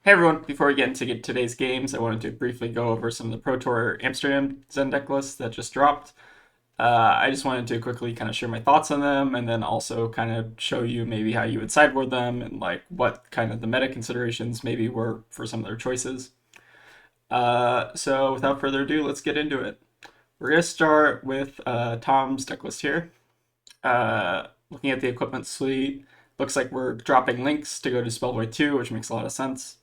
Hey everyone, before we get into today's games, I wanted to briefly go over some of the Pro Tour Amsterdam Zen deck lists that just dropped. I just wanted to quickly kind of share my thoughts on them and then also kind of show you maybe how you would sideboard them and like what kind of the meta considerations maybe were for some of their choices. So without further ado, let's get into it. We're going to start with Tom's deck list here. Looking at the equipment suite, looks like we're dropping links to go to Spellboy 2, which makes a lot of sense.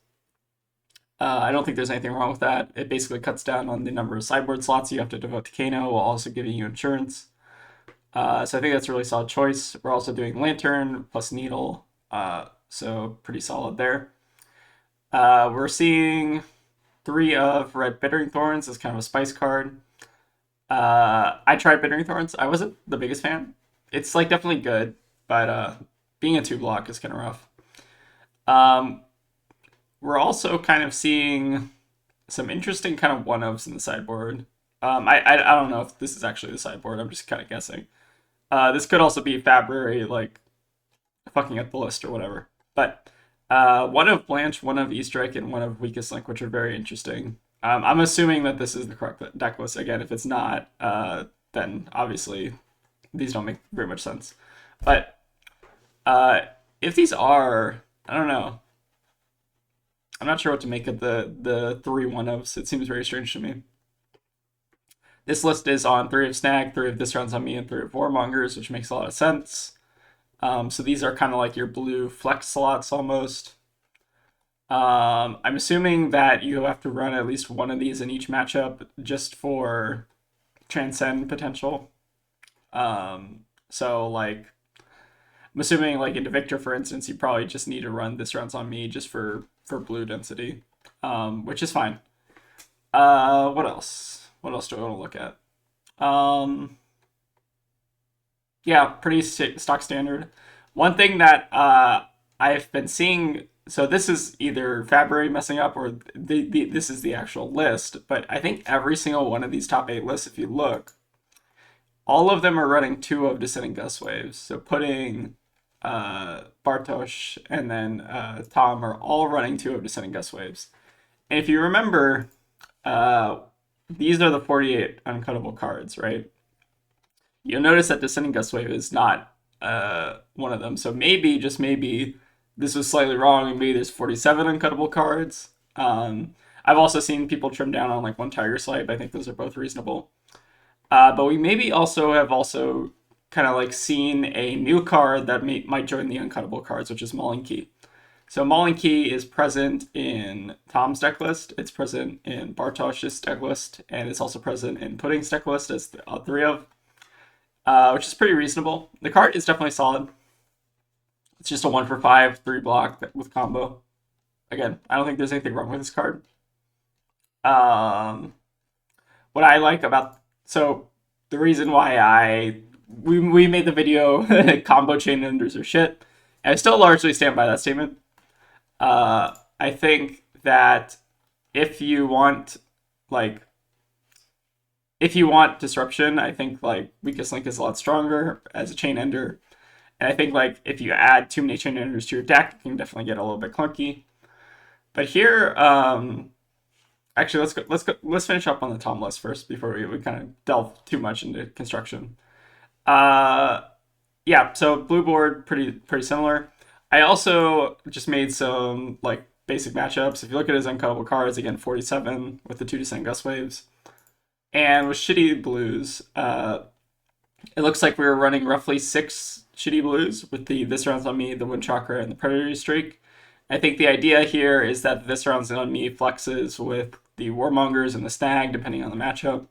I don't think there's anything wrong with that. It basically cuts down on the number of sideboard slots you have to devote to Kano while also giving you insurance. So I think that's a really solid choice. We're also doing Lantern plus Needle, so pretty solid there. We're seeing 3 of Red Bittering Thorns as kind of a spice card. I tried Bittering Thorns. I wasn't the biggest fan. It's like definitely good, but being a 2 block is kind of rough. We're also kind of seeing some interesting kind of one-ofs in the sideboard. I don't know if this is actually the sideboard. I'm just kind of guessing. This could also be Fabry, like, fucking up the list or whatever. But one of Blanche, one of Easter Egg, and one of Weakest Link, which are very interesting. I'm assuming that this is the correct deck list. Again, if it's not, then obviously these don't make very much sense. But if these are, I don't know. I'm not sure what to make of the 3 one-ofs. It seems very strange to me. This list is on 3 of Snag, 3 of This Round's on Me, and 3 of Warmongers, which makes a lot of sense. So these are kind of like your blue flex slots almost. I'm assuming that you have to run at least one of these in each matchup just for transcend potential. So like, I'm assuming like into Victor, for instance, you probably just need to run This Round's on Me just for blue density, which is fine. What else? What else do I want to look at? Yeah, pretty stock standard. One thing that I've been seeing, so this is either Fabry messing up or this is the actual list, but I think every single one of these top 8 lists, if you look, all of them are running 2 of Descending Gust Waves. So putting Bartosz and then Tom are all running 2 of Descending Gust Waves. And if you remember, these are the 48 uncuttable cards, right? You'll notice that Descending Gust Wave is not one of them. So maybe, just maybe, this was slightly wrong and maybe there's 47 uncuttable cards. I've also seen people trim down on like 1 Tiger Swipe. I think those are both reasonable. But we maybe also have kind of like seen a new card that might join the uncuttable cards, which is Mauling Key. So Mauling Key is present in Tom's deck list, it's present in Bartosz's deck list, and it's also present in Pudding's deck list as the 3 of, which is pretty reasonable. The card is definitely solid. It's just a 1 for 5, 3 block with combo. Again, I don't think there's anything wrong with this card. What I like about, so the reason why we made the video combo chain enders are shit, and I still largely stand by that statement. I think that if you want disruption, I think like Weakest Link is a lot stronger as a chain ender. And I think like if you add too many chain enders to your deck, it can definitely get a little bit clunky. But here, actually, let's finish up on the Tom list first before we kind of delve too much into construction. Yeah, so blue board pretty similar. I also just made some like basic matchups. If you look at his uncuttable cards, again 47 with the 2 Descending Gust Waves, and with shitty blues, it looks like we were running roughly 6 shitty blues with the This Round's on Me, the Wind Chakra, and the Predatory Streak. I think the idea here is that This Round's on Me flexes with the Warmongers and the Snag, depending on the matchup,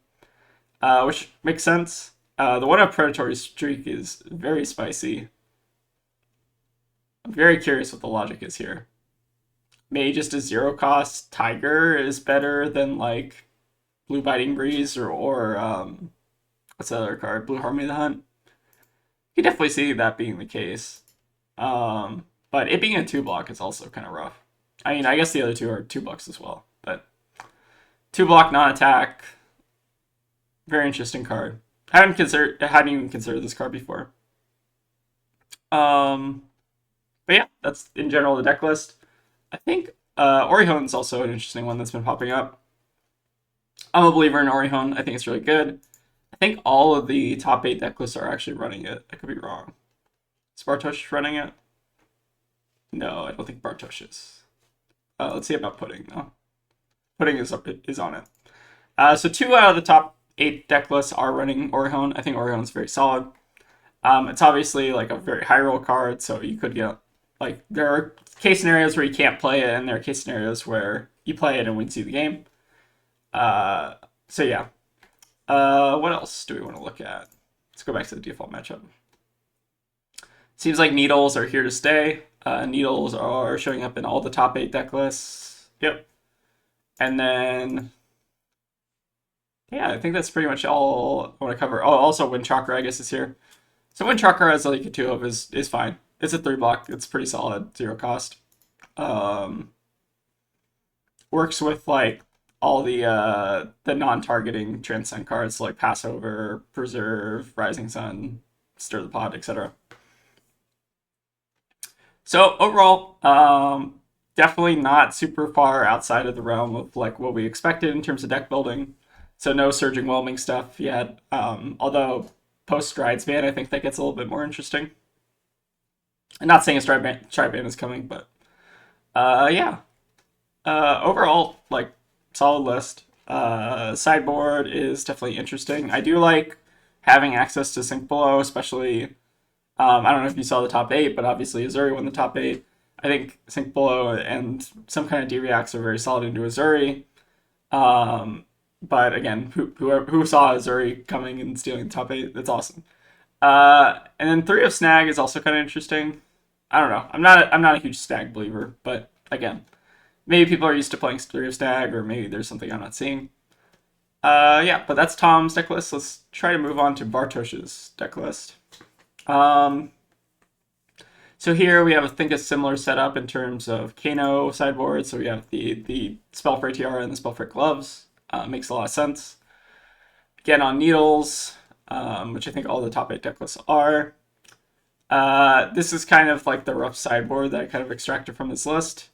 which makes sense. The 1-up Predatory Streak is very spicy. I'm very curious what the logic is here. Maybe just a 0-cost Tiger is better than like Blue Biting Breeze or what's the other card? Blue Harmony of the Hunt. You definitely see that being the case. But it being a 2-block is also kind of rough. I mean, I guess the other 2 are 2 blocks as well, but 2-block non-attack, very interesting card. Hadn't even considered this card before. But yeah, that's in general the deck list. I think Orihon's also an interesting one that's been popping up. I'm a believer in Orihon. I think it's really good. I think all of the top 8 deck lists are actually running it. I could be wrong. Is Bartosz running it? No, I don't think Bartosz is. Let's see about Pudding, though. Pudding is on it. So 2 out of the top 8 deck lists are running Orihon. I think Orihon's very solid. It's obviously like a very high roll card, so you could get like there are case scenarios where you can't play it, and there are case scenarios where you play it and wins you the game. Uh, so yeah. What else do we want to look at? Let's go back to the default matchup. Seems like needles are here to stay. Needles are showing up in all the top 8 deck lists. Yep. And then yeah, I think that's pretty much all I want to cover. Oh, also Wind Chakra, I guess, is here. So Wind Chakra as like a 2 of is fine. It's a 3 block. It's pretty solid, 0 cost. Works with like all the non-targeting transcend cards like Passover, Preserve, Rising Sun, Stir the Pot, etc. So overall, definitely not super far outside of the realm of like what we expected in terms of deck building. So no surging whelming stuff yet. Although post strides ban, I think that gets a little bit more interesting. I'm not saying a stride ban is coming, but yeah. Overall, like solid list. Sideboard is definitely interesting. I do like having access to Sync Below, especially. I don't know if you saw the top 8, but obviously Azuri won the top 8. I think Sync Below and some kind of D-Reacts are very solid into Azuri. But again, who saw Azuri coming and stealing the top 8? That's awesome. And then 3 of Snag is also kind of interesting. I don't know. I'm not a huge Snag believer, but again, maybe people are used to playing 3 of Snag, or maybe there's something I'm not seeing. Yeah, but that's Tom's deck list. Let's try to move on to Bartosz's deck list. So here we have, I think, a similar setup in terms of Kano sideboard. So we have the Spellfray Tiara and the Spellfray Gloves. Makes a lot of sense. Again, on Needles, which I think all the top 8 deck lists are. This is kind of like the rough sideboard that I kind of extracted from this list.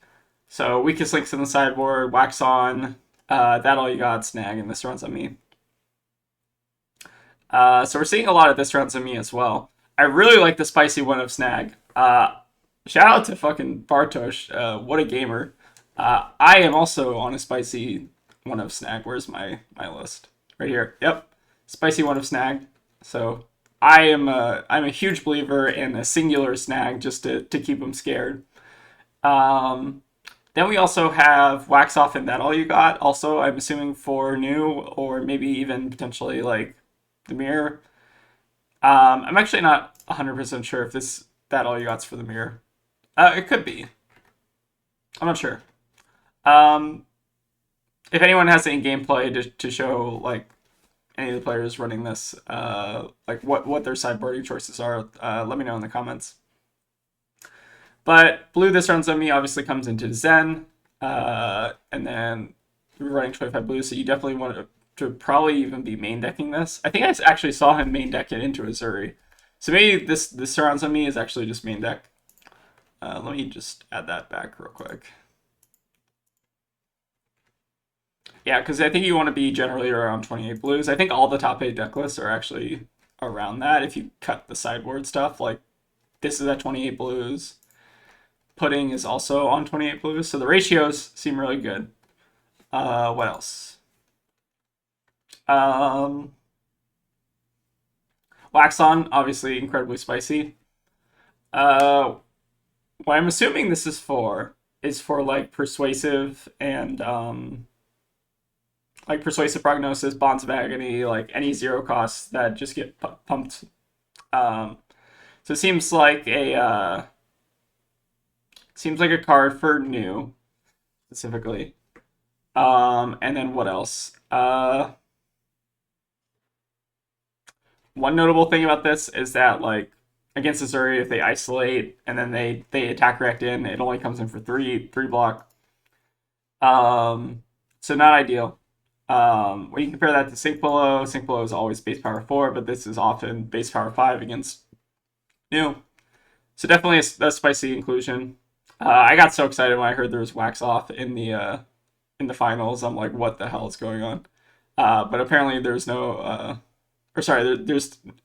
So weakest links in the sideboard, Wax On, That All You Got, Snag, and This Runs on Me. So we're seeing a lot of This Runs on Me as well. I really like the spicy one of Snag. Shout out to fucking Bartosz. What a gamer. I am also on a spicy one of Snag. Where's my list? Right here. Yep. Spicy one of Snag. So I'm a huge believer in a singular Snag just to keep them scared. Then we also have Wax Off and That All You Got. Also, I'm assuming for new or maybe even potentially like the mirror. I'm actually not 100% sure if That All You Got's for the mirror. It could be. I'm not sure. If anyone has any gameplay to show like any of the players running this, like what their sideboarding choices are, let me know in the comments. But blue This Runs on Me obviously comes into Zen, and then we're running 25 blue, so you definitely want to probably even be main decking this. I think I actually saw him main deck it into Azuri. So maybe this Surrounds on Me is actually just main deck. Let me just add that back real quick. Yeah, because I think you want to be generally around 28 blues. I think all the top 8 deck lists are actually around that if you cut the sideboard stuff. Like, this is at 28 blues. Pudding is also on 28 blues, so the ratios seem really good. What else? Wax On, obviously incredibly spicy. What I'm assuming this is for like persuasive and like persuasive prognosis, bonds of agony, like any 0 costs that just get pumped. So it seems like a card for new specifically. And then what else? One notable thing about this is that like against Azuri, if they isolate and then they attack react in, it only comes in for three block. So not ideal. When you compare that to Sync Below is always base power 4, but this is often base power 5 against new. So definitely a spicy inclusion. I got so excited when I heard there was wax off in the finals. I'm like, what the hell is going on? But apparently there's no or sorry,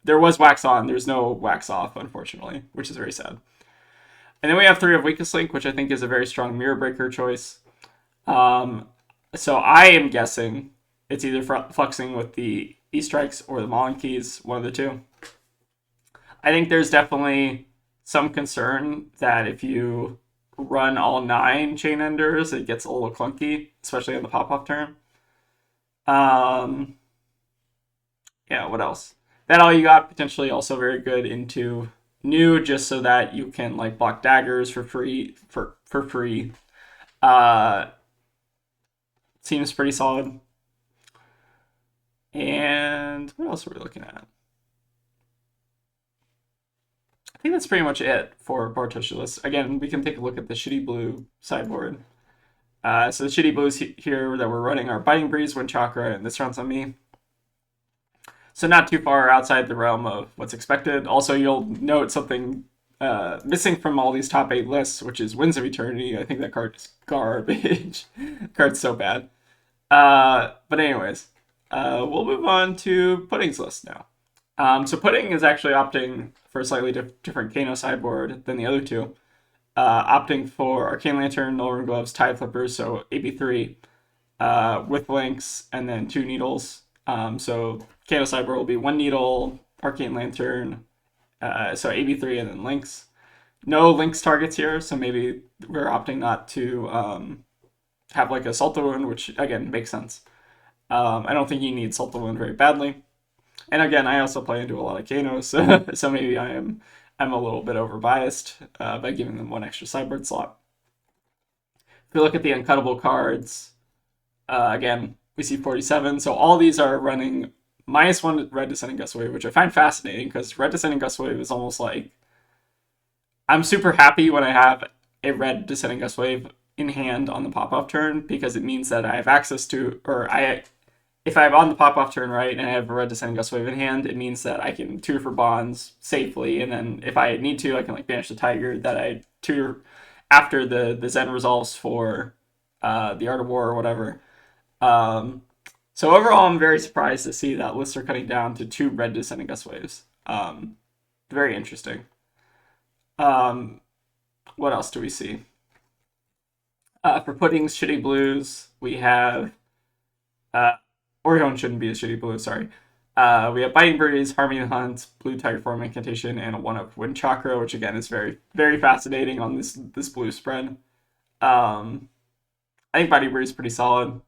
there was wax on. There's no wax off, unfortunately, which is very sad. And then we have 3 of Weakest Link, which I think is a very strong mirror breaker choice. Um, so I am guessing it's either fluxing with the E strikes or the Mullen keys, one of the two. I think there's definitely some concern that if you run all 9 chain enders, it gets a little clunky, especially on the pop off turn. Um, yeah, what else? That all you got potentially also very good into new, just so that you can like block daggers for free. Uh, Seems pretty solid. And what else are we looking at? I think that's pretty much it for Bartosz list. Again, we can take a look at the shitty blue sideboard. So the shitty blues here that we're running are Biting Breeze, Wind Chakra, and this runs on me. So not too far outside the realm of what's expected. Also, you'll note something missing from all these top 8 lists, which is Winds of Eternity. I think that card is garbage. Card's so bad. But anyways, we'll move on to Pudding's list now. So Pudding is actually opting for a slightly different Kano sideboard than the other two. Opting for Arcane Lantern, Null Gloves, Tide Flippers, so AB3 with links, and then 2 needles. So Kano sideboard will be 1 needle, Arcane Lantern, so AB3 and then links. No links targets here, so maybe we're opting not to have like a Salt the Wound, which again makes sense. I don't think you need Salt the Wound very badly. And again, I also play into a lot of Kanos, so maybe I'm a little bit overbiased by giving them 1 extra sideboard slot. If we look at the uncuttable cards, again, we see 47. So all these are running -1 Red Descending Gust Wave, which I find fascinating because Red Descending Gust Wave is almost like I'm super happy when I have a Red Descending Gust Wave in hand on the pop-off turn because it means that I have access to, if I'm on the pop-off turn right and I have a Red Descending Gust Wave in hand, it means that I can tutor for bonds safely, and then if I need to, I can like banish the Tiger that I tutor after the Zen resolves for the Art of War or whatever. So overall, I'm very surprised to see that lists are cutting down to 2 Red Descending Gust Waves. Very interesting. Um, what else do we see? For Pudding's Shitty Blues, we have Orion shouldn't be a shitty blue, sorry. We have Biting Breeze, Harmony Hunt, Blue Tiger Form Incantation, and a 1-up Wind Chakra, which again is very, very fascinating on this blue spread. I think Biting Breeze is pretty solid.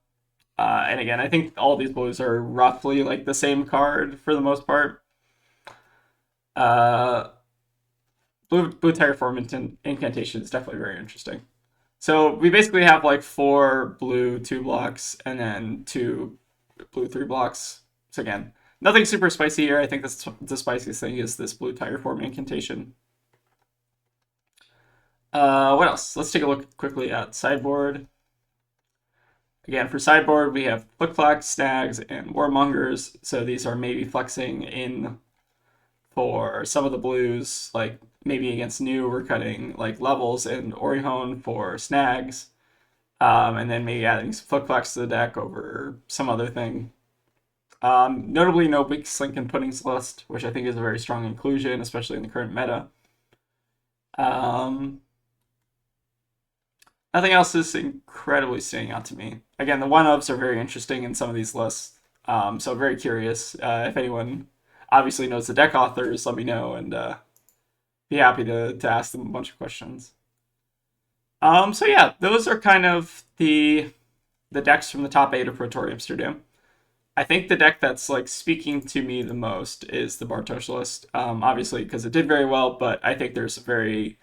And again, I think all these blues are roughly like the same card for the most part. Blue Tiger Form Incantation is definitely very interesting. So we basically have like 4 blue 2 blocks and then 2 blue 3 blocks. So again, nothing super spicy here. I think the spiciest thing is this Blue Tiger Form Incantation. What else? Let's take a look quickly at sideboard. Again, for sideboard, we have Flick Flack, Snags, and Warmongers. So these are maybe flexing in for some of the blues, like maybe against new, we're cutting like levels and Orihone for Snags. And then maybe adding some Flick Flacks to the deck over some other thing. Notably, no Weak Slink in Pudding's list, which I think is a very strong inclusion, especially in the current meta. Nothing else is incredibly standing out to me. Again, the 1-ups are very interesting in some of these lists, so very curious. If anyone obviously knows the deck authors, let me know, and be happy to ask them a bunch of questions. So yeah, those are kind of the decks from the top 8 of Pro Tour Amsterdam. I think the deck that's like speaking to me the most is the Bartosz list, obviously because it did very well, but I think there's very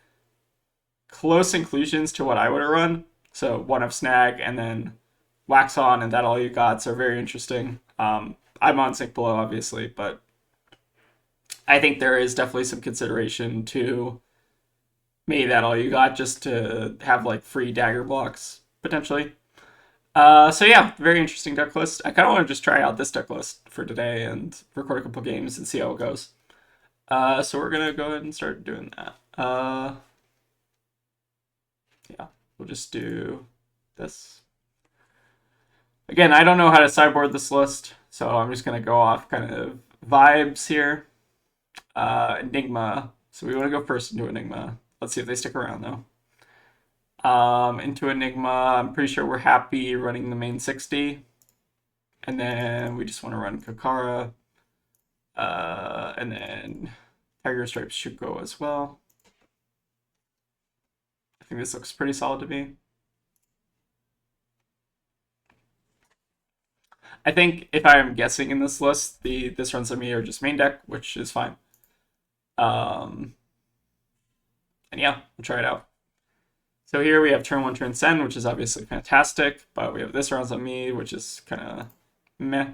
close inclusions to what I would have run. So 1-up Snag and then Wax On and That All You Gots are very interesting. I'm on Sync Below, obviously, but I think there is definitely some consideration to maybe That All You Got just to have like free dagger blocks potentially. So yeah, very interesting deck list. I kind of want to just try out this deck list for today and record a couple games and see how it goes. So we're gonna go ahead and start doing that. Yeah, we'll just do this. Again, I don't know how to sideboard this list, so I'm just going to go off kind of vibes here. Enigma. So we want to go first into Enigma. Let's see if they stick around, though. Into Enigma, I'm pretty sure we're happy running the main 60. And then we just want to run Kakara. And then Tiger Stripes should go as well. I think this looks pretty solid to me. I think if I'm guessing in this list, this runs on me are just main deck, which is fine. And yeah, we'll try it out. So here we have turn 1 Transcend, which is obviously fantastic, but we have this runs on me, which is kind of meh.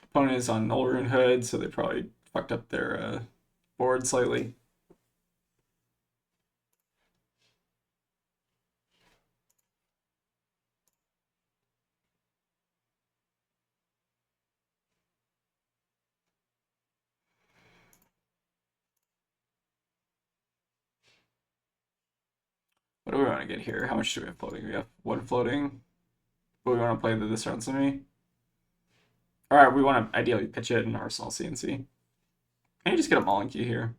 Opponent is on Null Rune Hood, so they probably fucked up their board slightly. What do we want to get here? How much do we have floating? We have 1 floating. But we want to play this runs on me. Alright, we want to ideally pitch it in Arsenal CNC. Can you just get a Mullen key here?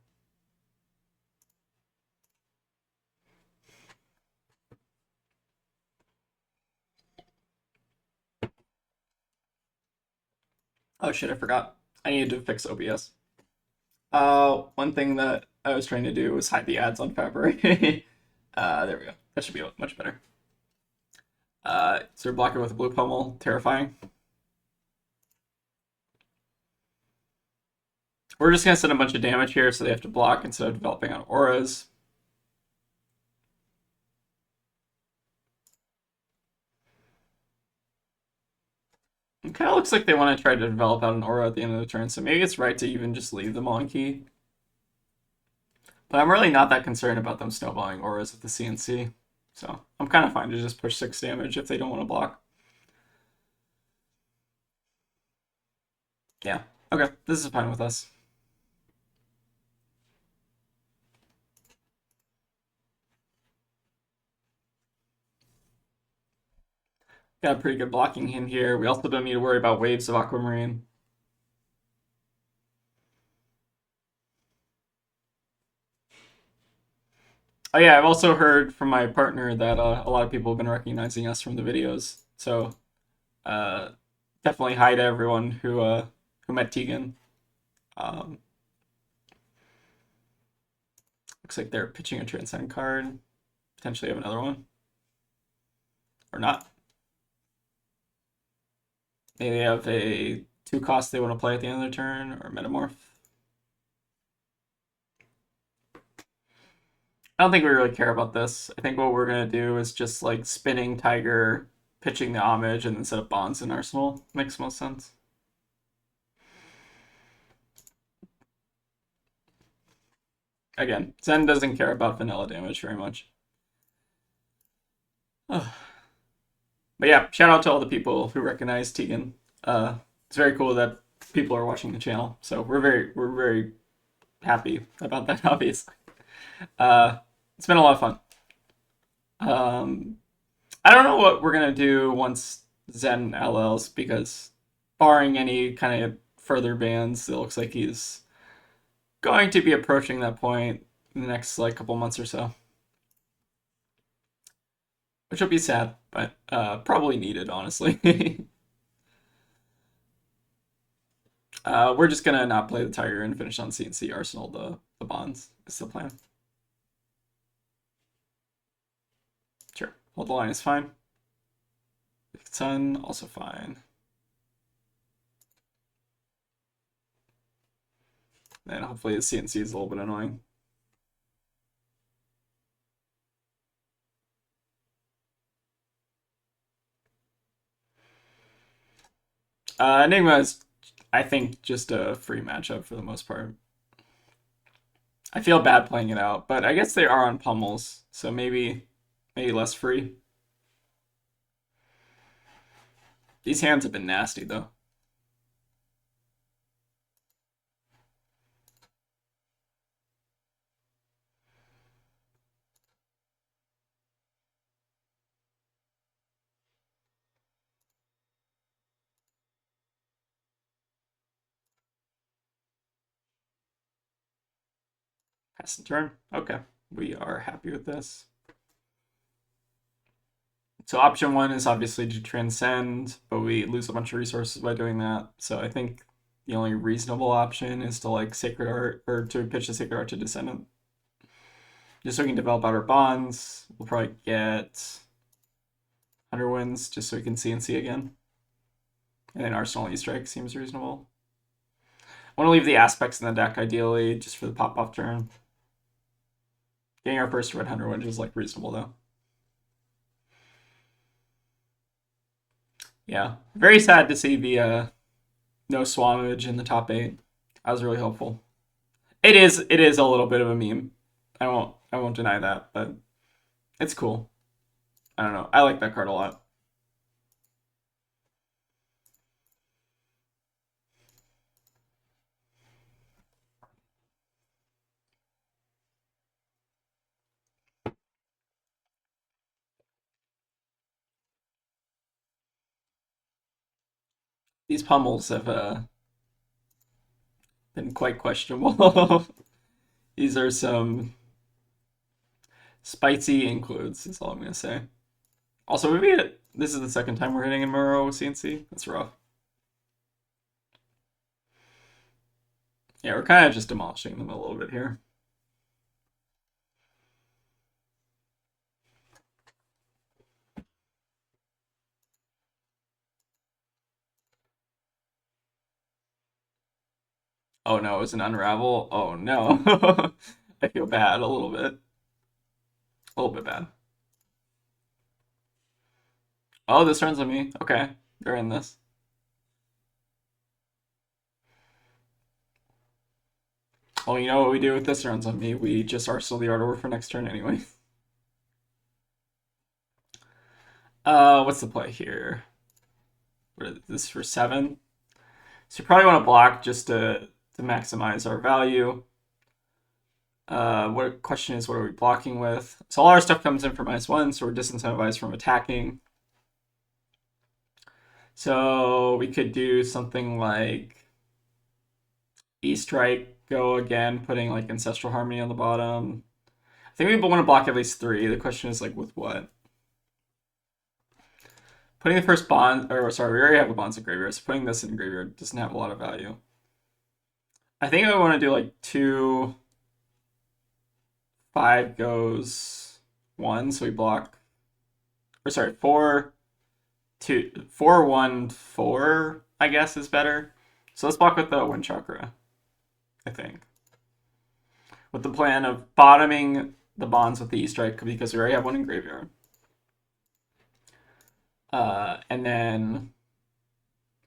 Oh shit, I forgot. I needed to fix OBS. One thing that I was trying to do was hide the ads on Fabric. There we go. That should be much better. So we're blocking with a blue pummel. Terrifying. We're just going to send a bunch of damage here so they have to block instead of developing on auras. It kind of looks like they want to try to develop out an aura at the end of the turn, so maybe it's right to even just leave them on key. But I'm really not that concerned about them snowballing auras with the CNC. So I'm kind of fine to just push 6 damage if they don't want to block. Yeah, okay, this is fine with us. Got a pretty good blocking in here. We also don't need to worry about waves of Aquamarine. Oh yeah, I've also heard from my partner that a lot of people have been recognizing us from the videos. So definitely hi to everyone who met Tegan. Looks like they're pitching a Transcend card. Potentially have another one. Or not. Maybe they have a 2 cost they want to play at the end of their turn, or Metamorph. I don't think we really care about this. I think what we're going to do is just like spinning Tiger, pitching the Homage, and then set up Bonds in Arsenal. Makes most sense. Again, Zen doesn't care about vanilla damage very much. Oh. But yeah, shout out to all the people who recognize Tegan. It's very cool that people are watching the channel. So we're very happy about that, obviously. It's been a lot of fun. I don't know what we're gonna do once Zen LLs, because barring any kind of further bans, it looks like he's going to be approaching that point in the next like couple months or so. Which will be sad, but probably needed, honestly. We're just gonna not play the Tiger and finish on CNC Arsenal the Bonds. Is the plan. Sure. Hold the line is fine. Sun, also fine. And hopefully the CNC is a little bit annoying. Enigma is, I think, just a free matchup for the most part. I feel bad playing it out, but I guess they are on pummels, so maybe less free. These hands have been nasty, though. Pass the turn. Okay. We are happy with this. So option one is obviously to transcend, but we lose a bunch of resources by doing that. So I think the only reasonable option is to like Sacred Art or to pitch a Sacred Art to Descendant. Just so we can develop out our bonds. We'll probably get 100 wins just so we can CNC again. And then Arsenal E-Strike seems reasonable. I want to leave the aspects in the deck ideally just for the pop-off turn. Getting our first red 100 wins is like reasonable though. Yeah, very sad to see the no swammage in the top 8. I was really hopeful. It is a little bit of a meme. I won't deny that, but it's cool. I don't know. I like that card a lot. These pummels have been quite questionable. These are some spicy includes, is all I'm gonna say. Also, this is the second time we're hitting in Muro with CNC. That's rough. Yeah, we're kind of just demolishing them a little bit here. Oh no, it was an unravel. Oh no. I feel bad a little bit. A little bit bad. Oh, this turns on me. Okay, they're in this. Well, you know what we do with this runs on me? We just arsenal the art over for next turn anyway. What's the play here? What is this for 7? So you probably want to block just to maximize our value. What question is, what are we blocking with? So all our stuff comes in for -1, so we're disincentivized from attacking. So we could do something like E-Strike, go again, putting like Ancestral Harmony on the bottom. I think we want to block at least 3. The question is like with what? Putting the first bond, or sorry, we already have the bonds in graveyard, so putting this in graveyard doesn't have a lot of value. I think I want to do like 2, 5 goes 1, so we block. Or sorry, 4, 2, 4, 1, 4, I guess is better. So let's block with the Wind Chakra, I think. With the plan of bottoming the bonds with the E-Strike because we already have one in graveyard. And then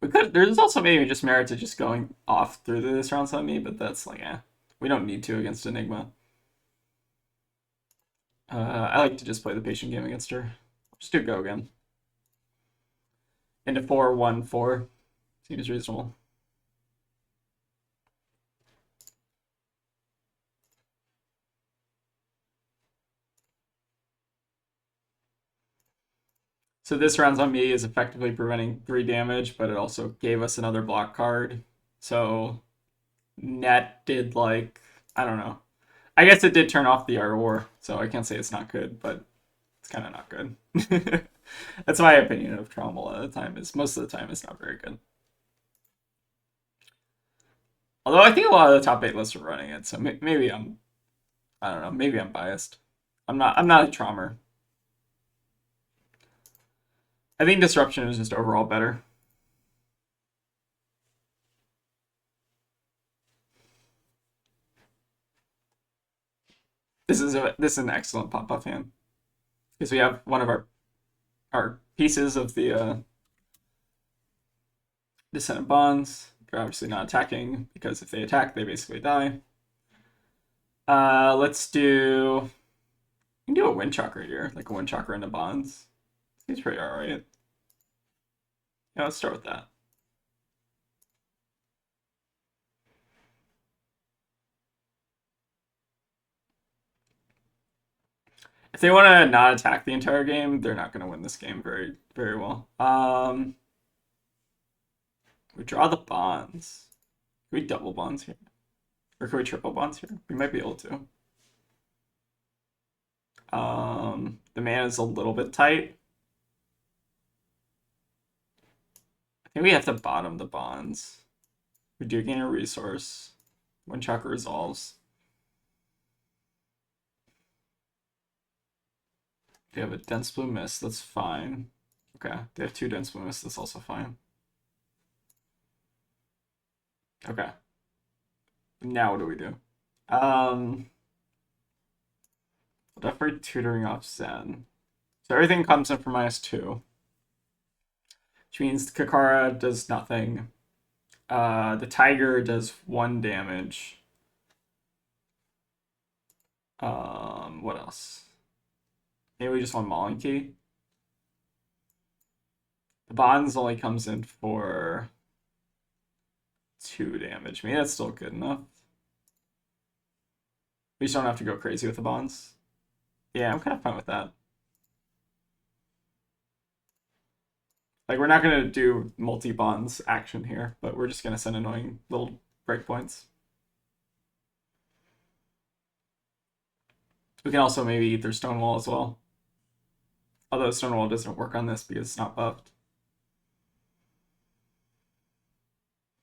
we could. There's also maybe just merit to just going off through this rounds on me, but that's like, we don't need to against Enigma. I like to just play the patient game against her. Just do go again. Into 4, 1, 4. Seems reasonable. So this rounds on me is effectively preventing 3 damage, but it also gave us another block card. So net did like, I don't know. I guess it did turn off the Art War, so I can't say it's not good, but it's kind of not good. That's my opinion of Trommel at the time. Is most of the time it's not very good. Although I think a lot of the top 8 lists are running it, so maybe I don't know, maybe I'm biased. I'm not a Trommer. I think Disruption is just overall better. This is an excellent pop-up hand because we have one of our pieces of the Descendant Bonds. They're obviously not attacking because if they attack, they basically die. Let's do. We can do a Wind Chakra here, like a Wind Chakra into Bonds. Seems pretty alright. Yeah, let's start with that. If they want to not attack the entire game, they're not going to win this game very, very well. We draw the bonds. Can we double bonds here? Or can we triple bonds here? We might be able to. The mana is a little bit tight. I think we have to bottom the bonds. We do gain a resource when Chakra resolves. They have a dense blue mist, that's fine. Okay, they have 2 dense blue mists, that's also fine. Okay. Now what do we do? Definitely tutoring off Zen. So everything comes in for -2. Which means Kakara does nothing. The tiger does 1 damage. What else? Maybe we just want Malinki. The bonds only comes in for 2 damage. Maybe that's still good enough. We just don't have to go crazy with the bonds. Yeah, I'm kind of fine with that. Like, we're not going to do multi-bonds action here, but we're just going to send annoying little breakpoints. We can also maybe eat their Stonewall as well. Although Stonewall doesn't work on this because it's not buffed.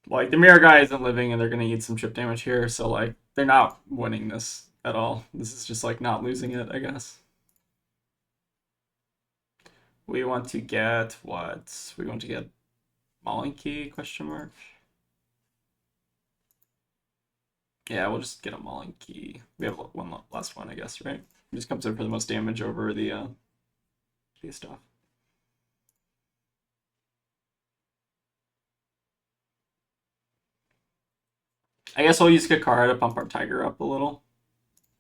Like, the Mirror guy isn't living and they're going to eat some chip damage here, so, like, they're not winning this at all. This is just, like, not losing it, I guess. We want to get what? We want to get Malinki, question mark? Yeah, we'll just get a Malinki. We have one last one, I guess, right? It just comes in for the most damage over the stuff. I guess I'll use Kakara to pump our Tiger up a little.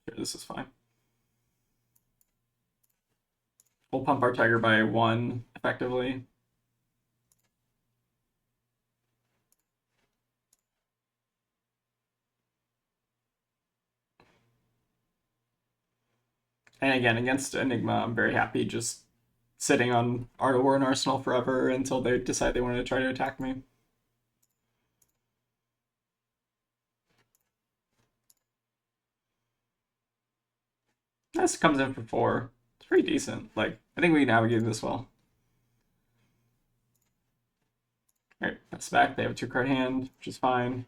Here, this is fine. We'll pump our Tiger by 1, effectively. And again, against Enigma, I'm very happy just sitting on Art of War and Arsenal forever until they decide they want to try to attack me. This comes in for 4. It's pretty decent. Like, I think we navigated this well. Alright, that's back. They have a 2-card hand, which is fine.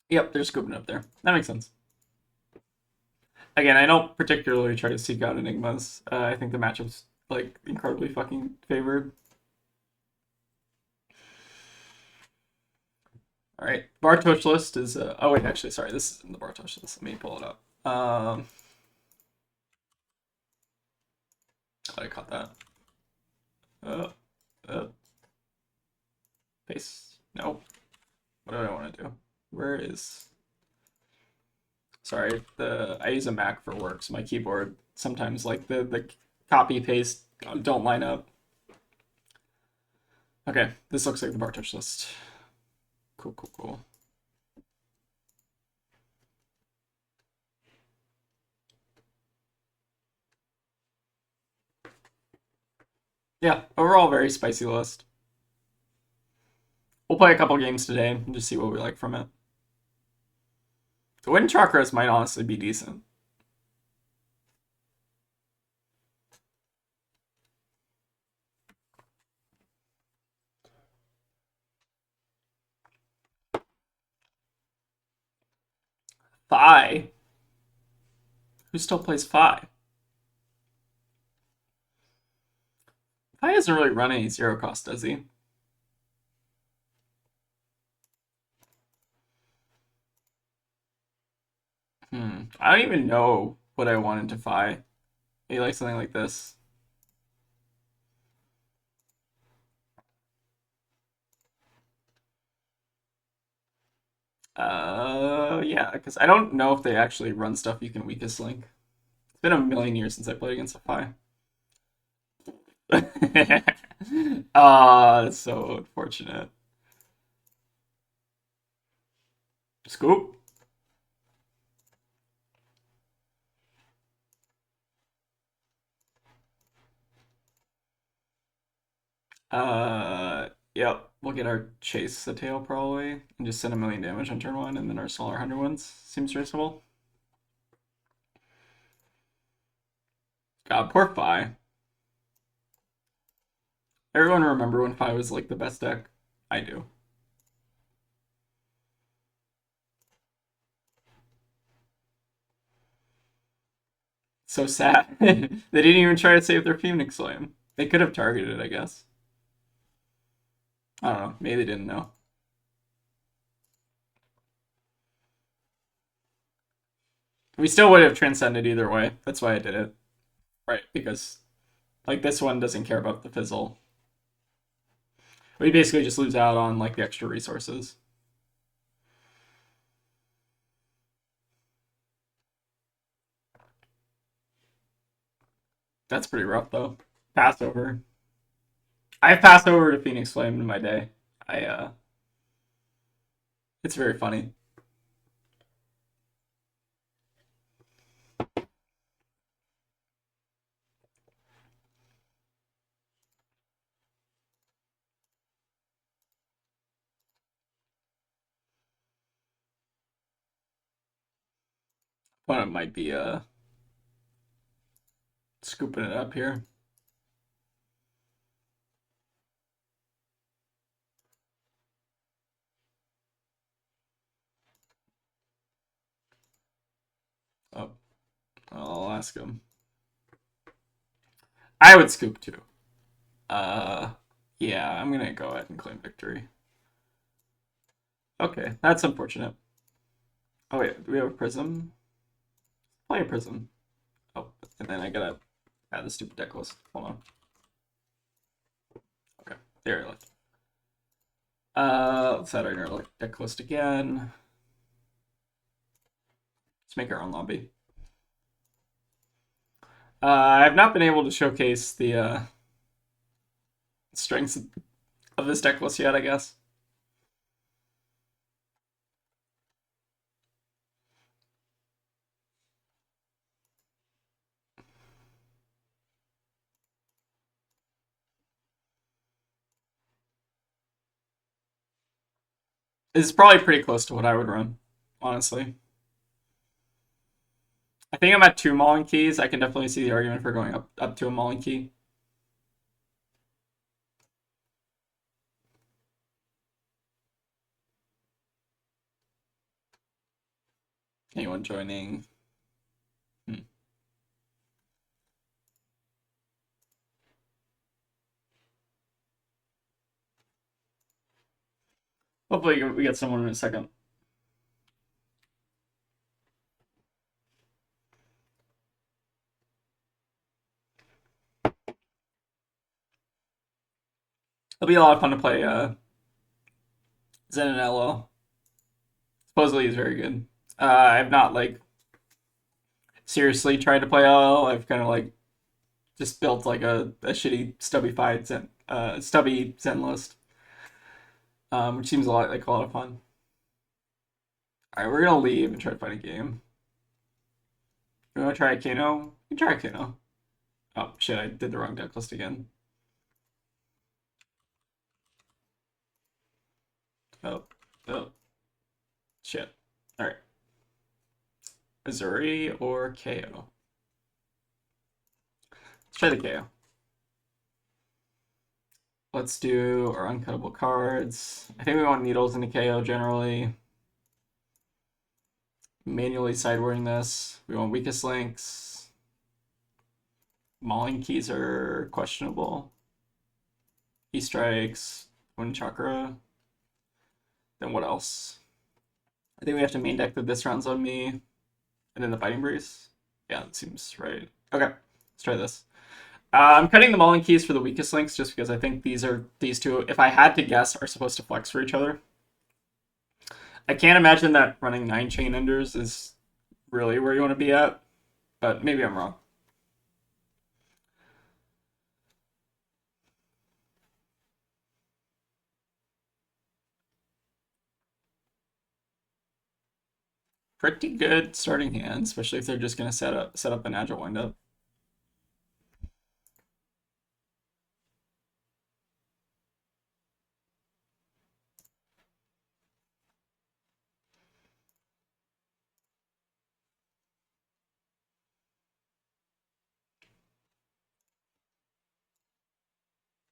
Yep, they're scooping up there. That makes sense. Again, I don't particularly try to seek out Enigmas. I think the matchup's, like, incredibly fucking favored. Alright, Bartosz list is... oh, wait, actually, sorry, this isn't the Bartosz list. Let me pull it up. I caught that. Uh, Paste. No. What do I want to do? Where is... Sorry, I use a Mac for work, so my keyboard sometimes, like, the copy paste don't line up. Okay, this looks like the Bartosz list. Cool, cool, cool. Yeah, overall very spicy list. We'll play a couple games today and just see what we like from it. The Wind Chakras might honestly be decent. Phi? Who still plays Phi? Phi doesn't really run any 0 cost, does he? I don't even know what I want into Phi. Maybe like something like this. Yeah, because I don't know if they actually run stuff you can weakest link. It's been a million years since I played against a Phi. Ah, that's so unfortunate. Scoop. Yep. we'll get our chase the tail probably and just send a million damage on turn 1, and then our smaller 100 ones. Seems reasonable. God, poor Fi. Everyone remember when Fi was like the best deck? I do. So sad. They didn't even try to save their Phoenix Flame. They could have targeted, I guess. I don't know. Maybe they didn't know. We still would have transcended either way. That's why I did it. Right, because like this one doesn't care about the fizzle. We basically just lose out on like the extra resources. That's pretty rough though. Passover. I've passed over to Phoenix Flame in my day. It's very funny. Opponent might be scooping it up here. Oh, I'll ask him. I would scoop too. Yeah, I'm gonna go ahead and claim victory. Okay, that's unfortunate. Oh wait, do we have a prism? Play a prism. Oh, and then I gotta add the stupid deck list. Hold on. Okay, there it is. Let's add our deck list again. Let's make our own lobby. I've not been able to showcase the strengths of this deck list yet, I guess. It's probably pretty close to what I would run, honestly. I think I'm at 2 Mauling keys. I can definitely see the argument for going up to a Mauling key. Anyone joining? Hopefully we get someone in a second. It'll be a lot of fun to play Zen and LO. Supposedly he's very good. I've not like seriously tried to play LL. I've kind of like just built like a shitty stubby Zen list, which seems like a lot of fun. All right, we're gonna leave and try to find a game. You want to try a Kano? You can try a Kano. Oh shit! I did the wrong deck list again. Oh, oh, shit. All right. Missouri or Kayo? Let's try the Kayo. Let's do our uncuttable cards. I think we want needles in the KO generally. Manually sideboarding this. We want weakest links. Mauling keys are questionable. He strikes. Wind chakra. Then what else? I think we have to main deck the This Rounds on Me. And then the Fighting Breeze. Yeah, that seems right. Okay, let's try this. I'm cutting the Mauling keys for the weakest links just because I think these two, if I had to guess, are supposed to flex for each other. I can't imagine that running 9 Chain Enders is really where you want to be at, but maybe I'm wrong. Pretty good starting hand, especially if they're just going to set up an agile windup.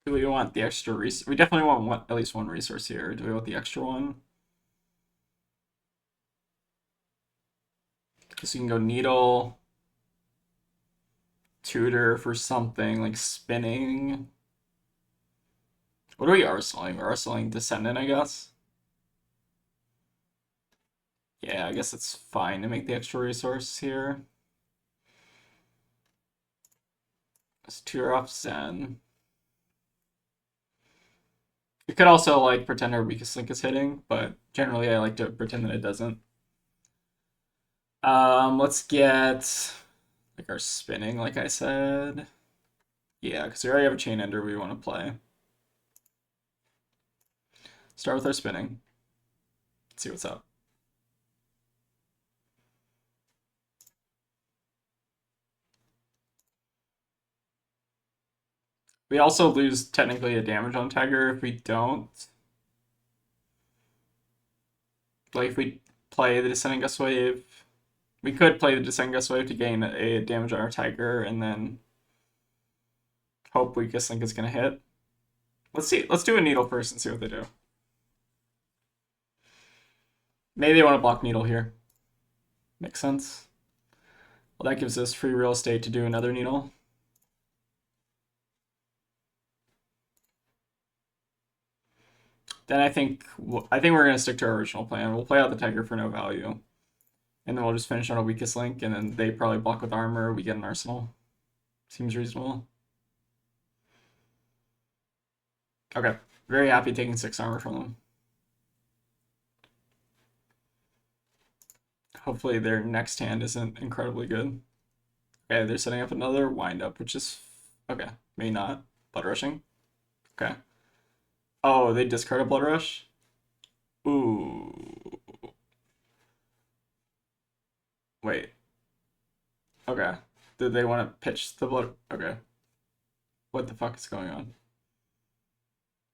Do we want the extra resource? We definitely want at least one resource here. Do we want the extra one? Guess we can go needle, tutor for something like spinning. What are we arsenaling? We're arsenaling descendant, I guess. Yeah, I guess it's fine to make the extra resource here. Let's tutor off Zen. We could also like pretend our weakest link is hitting, but generally I like to pretend that it doesn't. Let's get like our spinning, like I said. Yeah, because we already have a chain ender we want to play. Start with our spinning. Let's see what's up. We also lose technically a damage on Tiger if we don't. Like if we play the Descending Gust Wave, we could play the Descending Gust Wave to gain a damage on our Tiger and then hope Weakest Link is going to hit. Let's see. Let's do a Needle first and see what they do. Maybe they want to block Needle here. Makes sense. Well, that gives us free real estate to do another Needle. Then I think we're gonna stick to our original plan. We'll play out the Tiger for no value, and then we'll just finish on a weakest link, and then they probably block with armor. We get an arsenal. Seems reasonable. Okay, very happy taking 6 armor from them. Hopefully their next hand isn't incredibly good. Okay, they're setting up another windup, which is okay. Maybe not. Blood rushing. Okay. Oh, they discard a blood rush. Ooh. Wait. Okay. Did they want to pitch the blood? Okay. What the fuck is going on?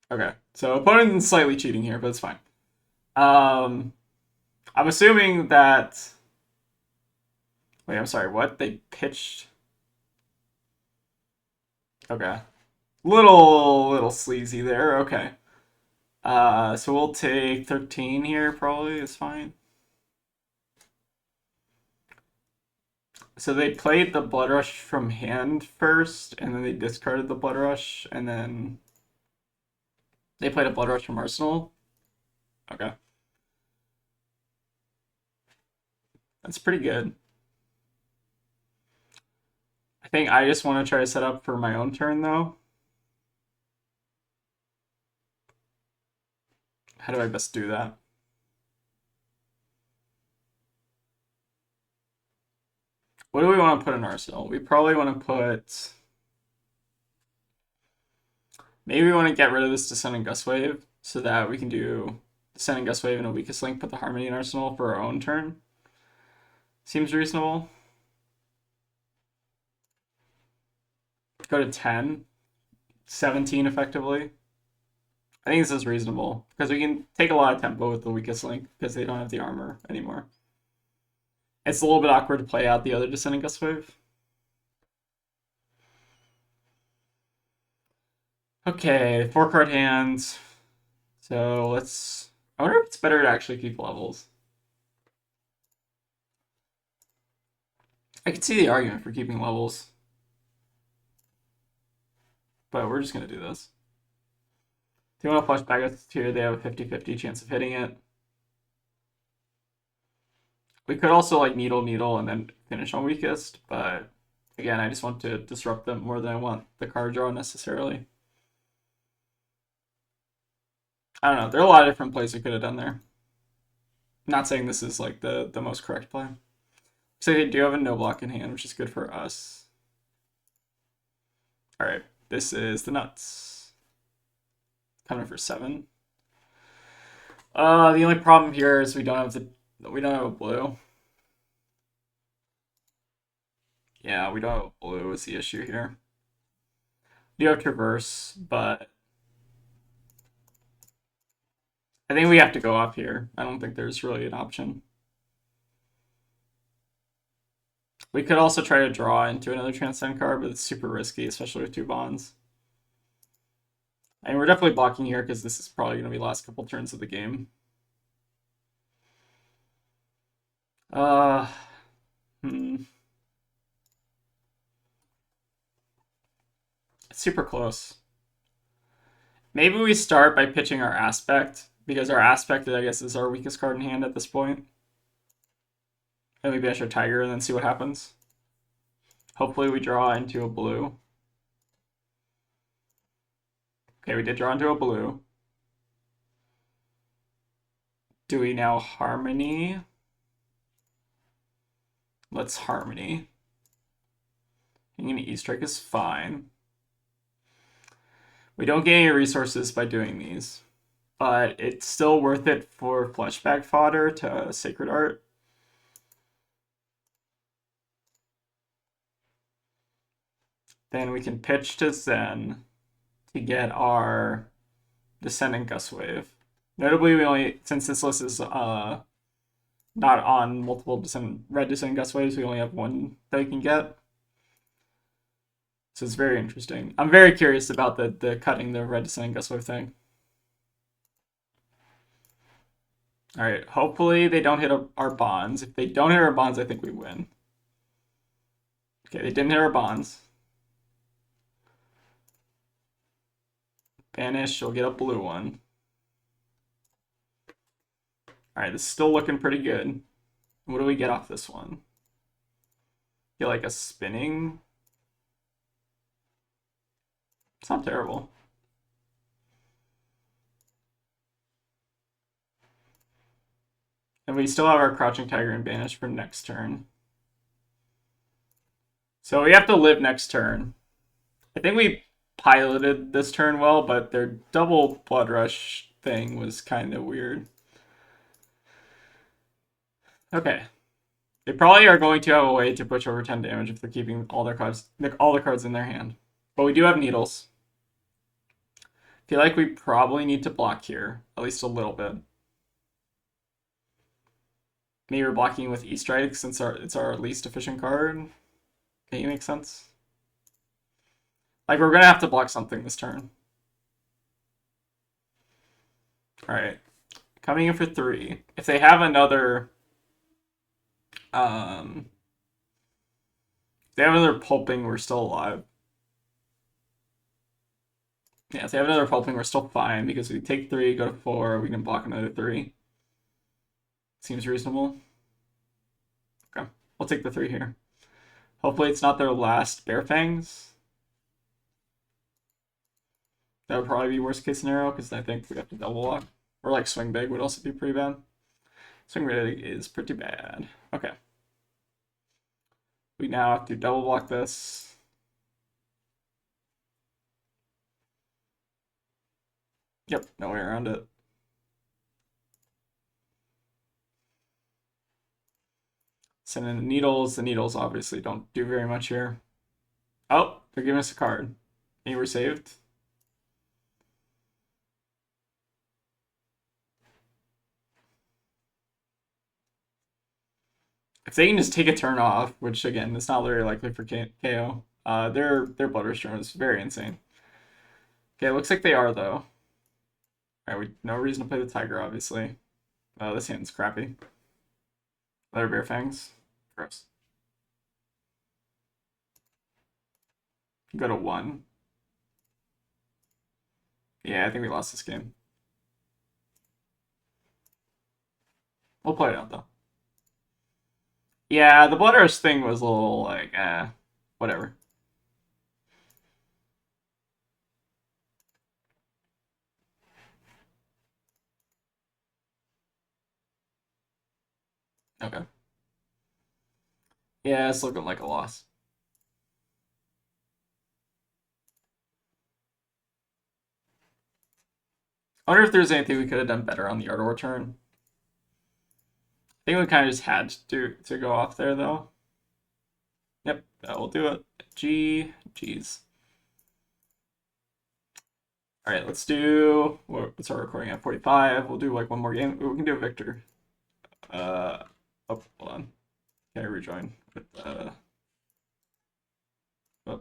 Okay. So opponent's slightly cheating here, but it's fine. I'm assuming that. Wait, I'm sorry. What? They pitched. Okay. Little sleazy there. Okay. So we'll take 13 here. Probably is fine. So they played the Blood Rush from hand first, and then they discarded the Blood Rush, and then they played a Blood Rush from Arsenal. Okay. That's pretty good. I think I just want to try to set up for my own turn, though. How do I best do that? What do we want to put in Arsenal? We probably want to put... Maybe we want to get rid of this Descending Gust Wave so that we can do Descending Gust Wave and a Weakest Link, put the Harmony in Arsenal for our own turn. Seems reasonable. Go to 10. 17 effectively. I think this is reasonable because we can take a lot of tempo with the Weakest Link because they don't have the armor anymore. It's a little bit awkward to play out the other Descending Gust Wave. Okay, 4-card hands. So let's... I wonder if it's better to actually keep levels. I could see the argument for keeping levels. But we're just going to do this. If you want to flush back with here, they have a 50-50 chance of hitting it. We could also like needle, and then finish on weakest, but again, I just want to disrupt them more than I want the card draw necessarily. I don't know. There are a lot of different plays we could have done there. I'm not saying this is like the most correct play. So they do have a no block in hand, which is good for us. All right, this is the nuts. Coming for 7. The only problem here is we don't have a blue. Yeah, we don't have a blue is the issue here. We do have traverse, but I think we have to go up here. I don't think there's really an option. We could also try to draw into another Transcend card, but it's super risky, especially with 2 bonds. And we're definitely blocking here because this is probably going to be the last couple turns of the game. Uh, hmm. It's super close. Maybe we start by pitching our aspect, because our aspect, I guess, is our weakest card in hand at this point. And maybe I should Tiger and then see what happens. Hopefully we draw into a blue. Okay, we did draw into a blue. Do we now Harmony? Let's Harmony. Hanging an E-Strike is fine. We don't get any resources by doing these, but it's still worth it for flashback fodder to Sacred Art. Then we can pitch to Zen to get our Descending Gust Wave. Notably, we only, since this list is not on multiple red Descending Gust Waves, we only have one that we can get. So it's very interesting. I'm very curious about the cutting the red Descending Gust Wave thing. All right, hopefully they don't hit our bonds. If they don't hit our bonds, I think we win. Okay, they didn't hit our bonds. Banish, we'll get a blue one. All right, this is still looking pretty good. What do we get off this one? Get like a spinning. It's not terrible. And we still have our Crouching Tiger and Banish for next turn. So we have to live next turn. I think we piloted this turn well, but their double Blood Rush thing was kind of weird. Okay. They probably are going to have a way to push over 10 damage if they're keeping all their cards in their hand. But we do have needles. I feel like we probably need to block here, at least a little bit. Maybe we're blocking with E-Strike since it's our least efficient card. Maybe makes sense. Like, we're going to have to block something this turn. Alright. Coming in for 3. If they have another... if they have another Pulping, we're still alive. Yeah, if they have another Pulping, we're still fine, because we take 3, go to 4, we can block another 3. Seems reasonable. Okay, we'll take the 3 here. Hopefully it's not their last Bear Fangs. That would probably be worst case scenario, because I think we have to double block. Or like Swing Big would also be pretty bad. Swing Big is pretty bad. Okay. We now have to double block this. Yep, no way around it. Send in the needles. The needles obviously don't do very much here. Oh, they're giving us a card. And we're saved. If they can just take a turn off, which again is not very likely for Kayo, their Blood Rush turn is very insane. Okay, it looks like they are though. Alright, no reason to play the Tiger, obviously. This hand's crappy. Leather Bear Fangs. Gross. Go to 1. Yeah, I think we lost this game. We'll play it out though. Yeah, the Blood Rush thing was a little like, whatever. Okay. Yeah, it's looking like a loss. I wonder if there's anything we could have done better on the Ardor turn. I think we kind of just had to go off there though. Yep, that will do it. G's. All right, let's start recording at 45. We'll do like one more game. We can do a Victor. Oh, hold on. Can I rejoin? Oh,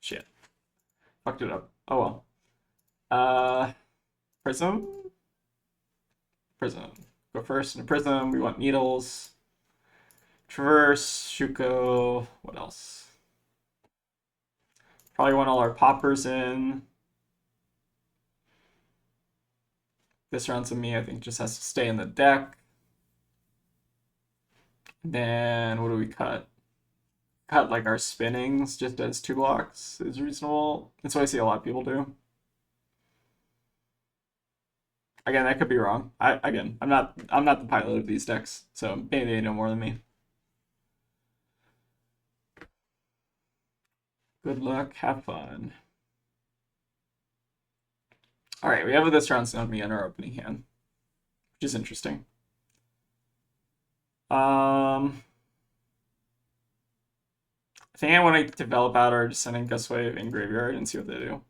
shit. Fucked it up. Oh well. Uh, Prism? Prism. Go first in a Prism. We want needles. Traverse, Shuko. What else? Probably want all our poppers in. This round's of me, I think, just has to stay in the deck. Then what do we cut? Cut like our spinnings just as 2 blocks is reasonable. That's what I see a lot of people do. Again, that could be wrong. I'm not the pilot of these decks, so maybe they know more than me. Good luck, have fun. All right, we have this round's on me in our opening hand, which is interesting. I think I want to develop out our Descending Gust Wave in Graveyard and see what they do.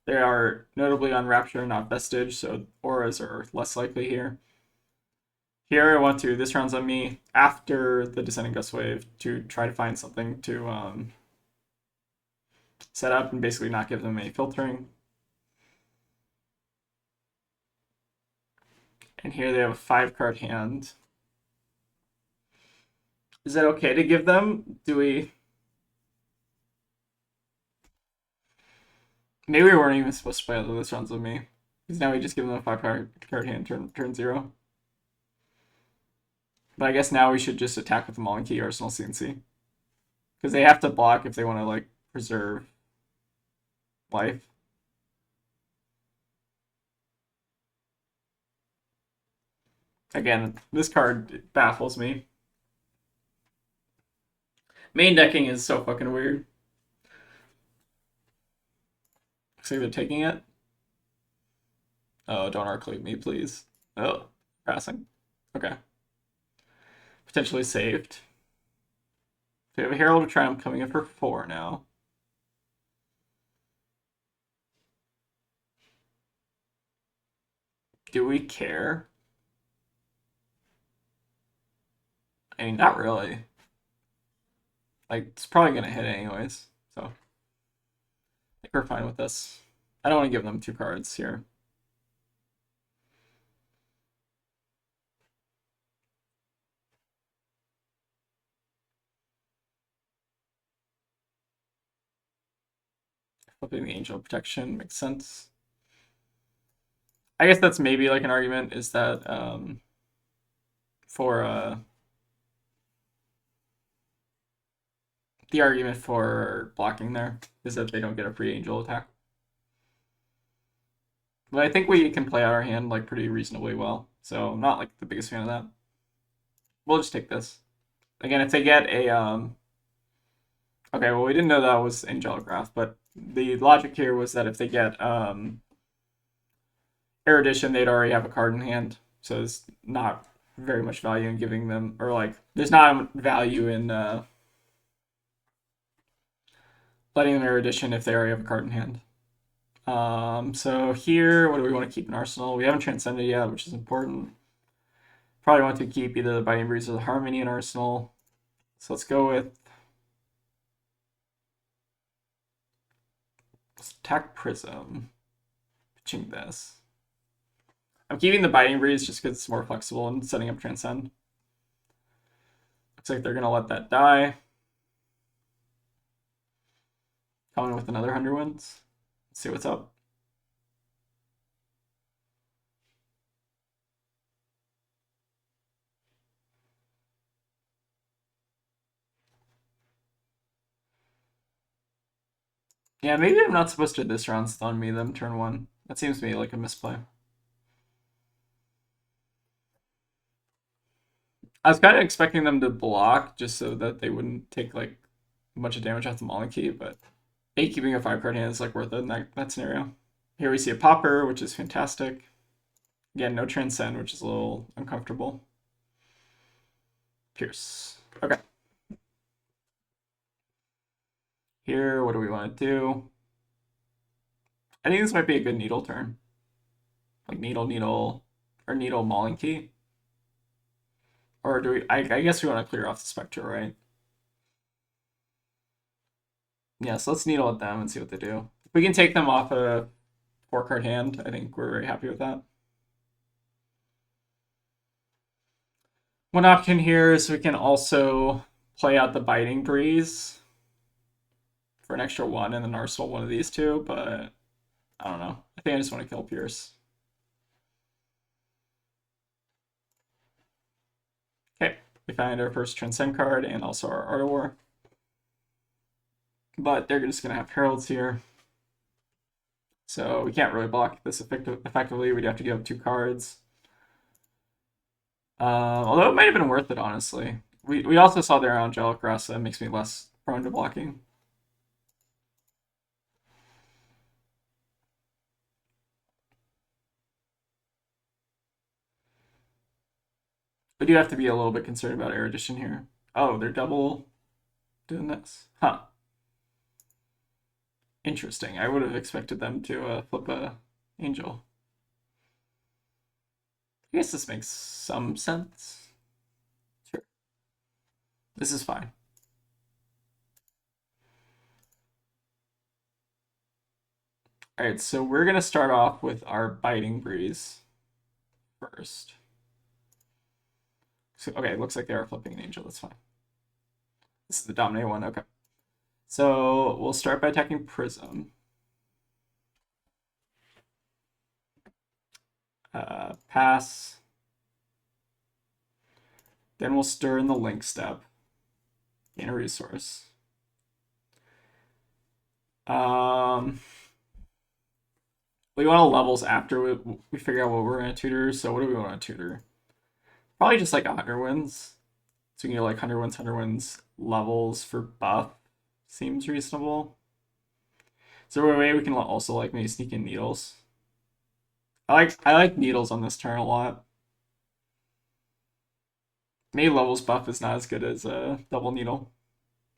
They are notably on Rapture, not Vestige, so auras are less likely here. Here I want to, this round's on me, after the Descending Gust Wave, to try to find something to set up and basically not give them any filtering. And here they have a 5-card hand. Is that okay to give them? Do we... Maybe we weren't even supposed to play other this rounds with me. Because now we just give them a 5-card hand turn 0. But I guess now we should just attack with the Mullen Key Arsenal CNC. Because they have to block if they want to, like, preserve life. Again, this card baffles me. Main decking is so fucking weird. Looks like they're taking it. Oh, don't arc me, please. Oh, passing. Okay. Potentially saved. So we have a Herald of Triumph coming in for 4 now. Do we care? I mean, not really. Like, it's probably going to hit anyways, so I think we're fine with this. I don't want to give them 2 cards here. Flipping the Angel of Protection makes sense. I guess that's maybe like an argument is that for the argument for blocking there is that they don't get a free Angel attack. But I think we can play out our hand like pretty reasonably well, so I'm not like the biggest fan of that. We'll just take this. Again, if they get a okay, well we didn't know that was Angelic Wrath, but the logic here was that if they get Erudition, they'd already have a card in hand, so there's not very much value in giving them, or like there's not value in letting them Erudition if they already have a card in hand. So here, what do we want to keep in Arsenal? We haven't transcended yet, which is important. Probably want to keep either the Biting Breeze or the Harmony in Arsenal. So let's go with... Let's attack Prism. Pitching this. I'm keeping the Biting Breeze just because it's more flexible and setting up Transcend. Looks like they're going to let that die. Coming with another 100 wins. Let's see what's up. Yeah, maybe I'm not supposed to this round stun me them turn 1. That seems to me like a misplay. I was kind of expecting them to block just so that they wouldn't take like a bunch of damage off the Mullen Key, but keeping a 5-card hand is like worth it in that scenario. Here we see a Popper, which is fantastic. Again, no Transcend, which is a little uncomfortable. Pierce. Okay. Here, what do we want to do? I think this might be a good Needle turn. Like Needle, or Needle Mullen Key. Or do we, I guess we want to clear off the Spectre, right? Yeah, so let's Needle at them and see what they do. If We can take them off a 4-card hand. I think we're very happy with that. One option here is we can also play out the Biting Breeze for an extra 1 and then arsenal one of these two, but I don't know. I think I just want to kill Pierce. Okay, we find our first Transcend card and also our Art of War. But they're just going to have Heralds here. So we can't really block this effectively. We'd have to give up 2 cards. Although it might have been worth it, honestly. We also saw their Angelic Rust. That makes me less prone to blocking. We do have to be a little bit concerned about Erudition here. Oh, they're double doing this. Huh. Interesting. I would have expected them to flip a Angel. I guess this makes some sense. Sure. This is fine. Alright, so we're going to start off with our Biting Breeze first. So, okay, it looks like they are flipping an Angel. That's fine. This is the Dominate one. Okay. So we'll start by attacking Prism. Pass. Then we'll stir in the Link step. Gain a resource. We want to levels after we figure out what we're going to tutor. So what do we want to tutor? Probably just like 100 wins. So we can get like 100 wins, 100 wins levels for buff. Seems reasonable. Is there a way we can also like maybe sneak in needles? I like needles on this turn a lot. Maybe levels buff is not as good as a double needle.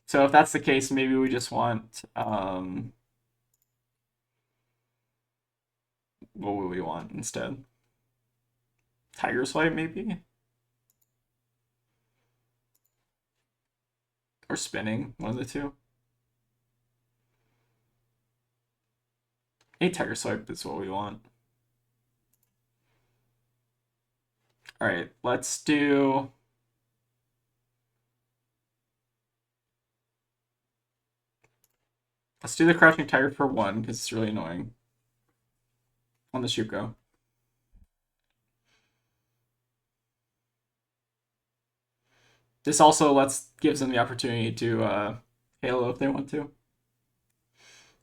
So if that's the case, maybe we just want what would we want instead? Tiger Swipe maybe? Or spinning, one of the two. A Tiger Swipe is what we want. Alright, let's do... Let's do the Crouching Tiger for 1, because it's really annoying. On the Shuko. This also gives them the opportunity to Halo if they want to.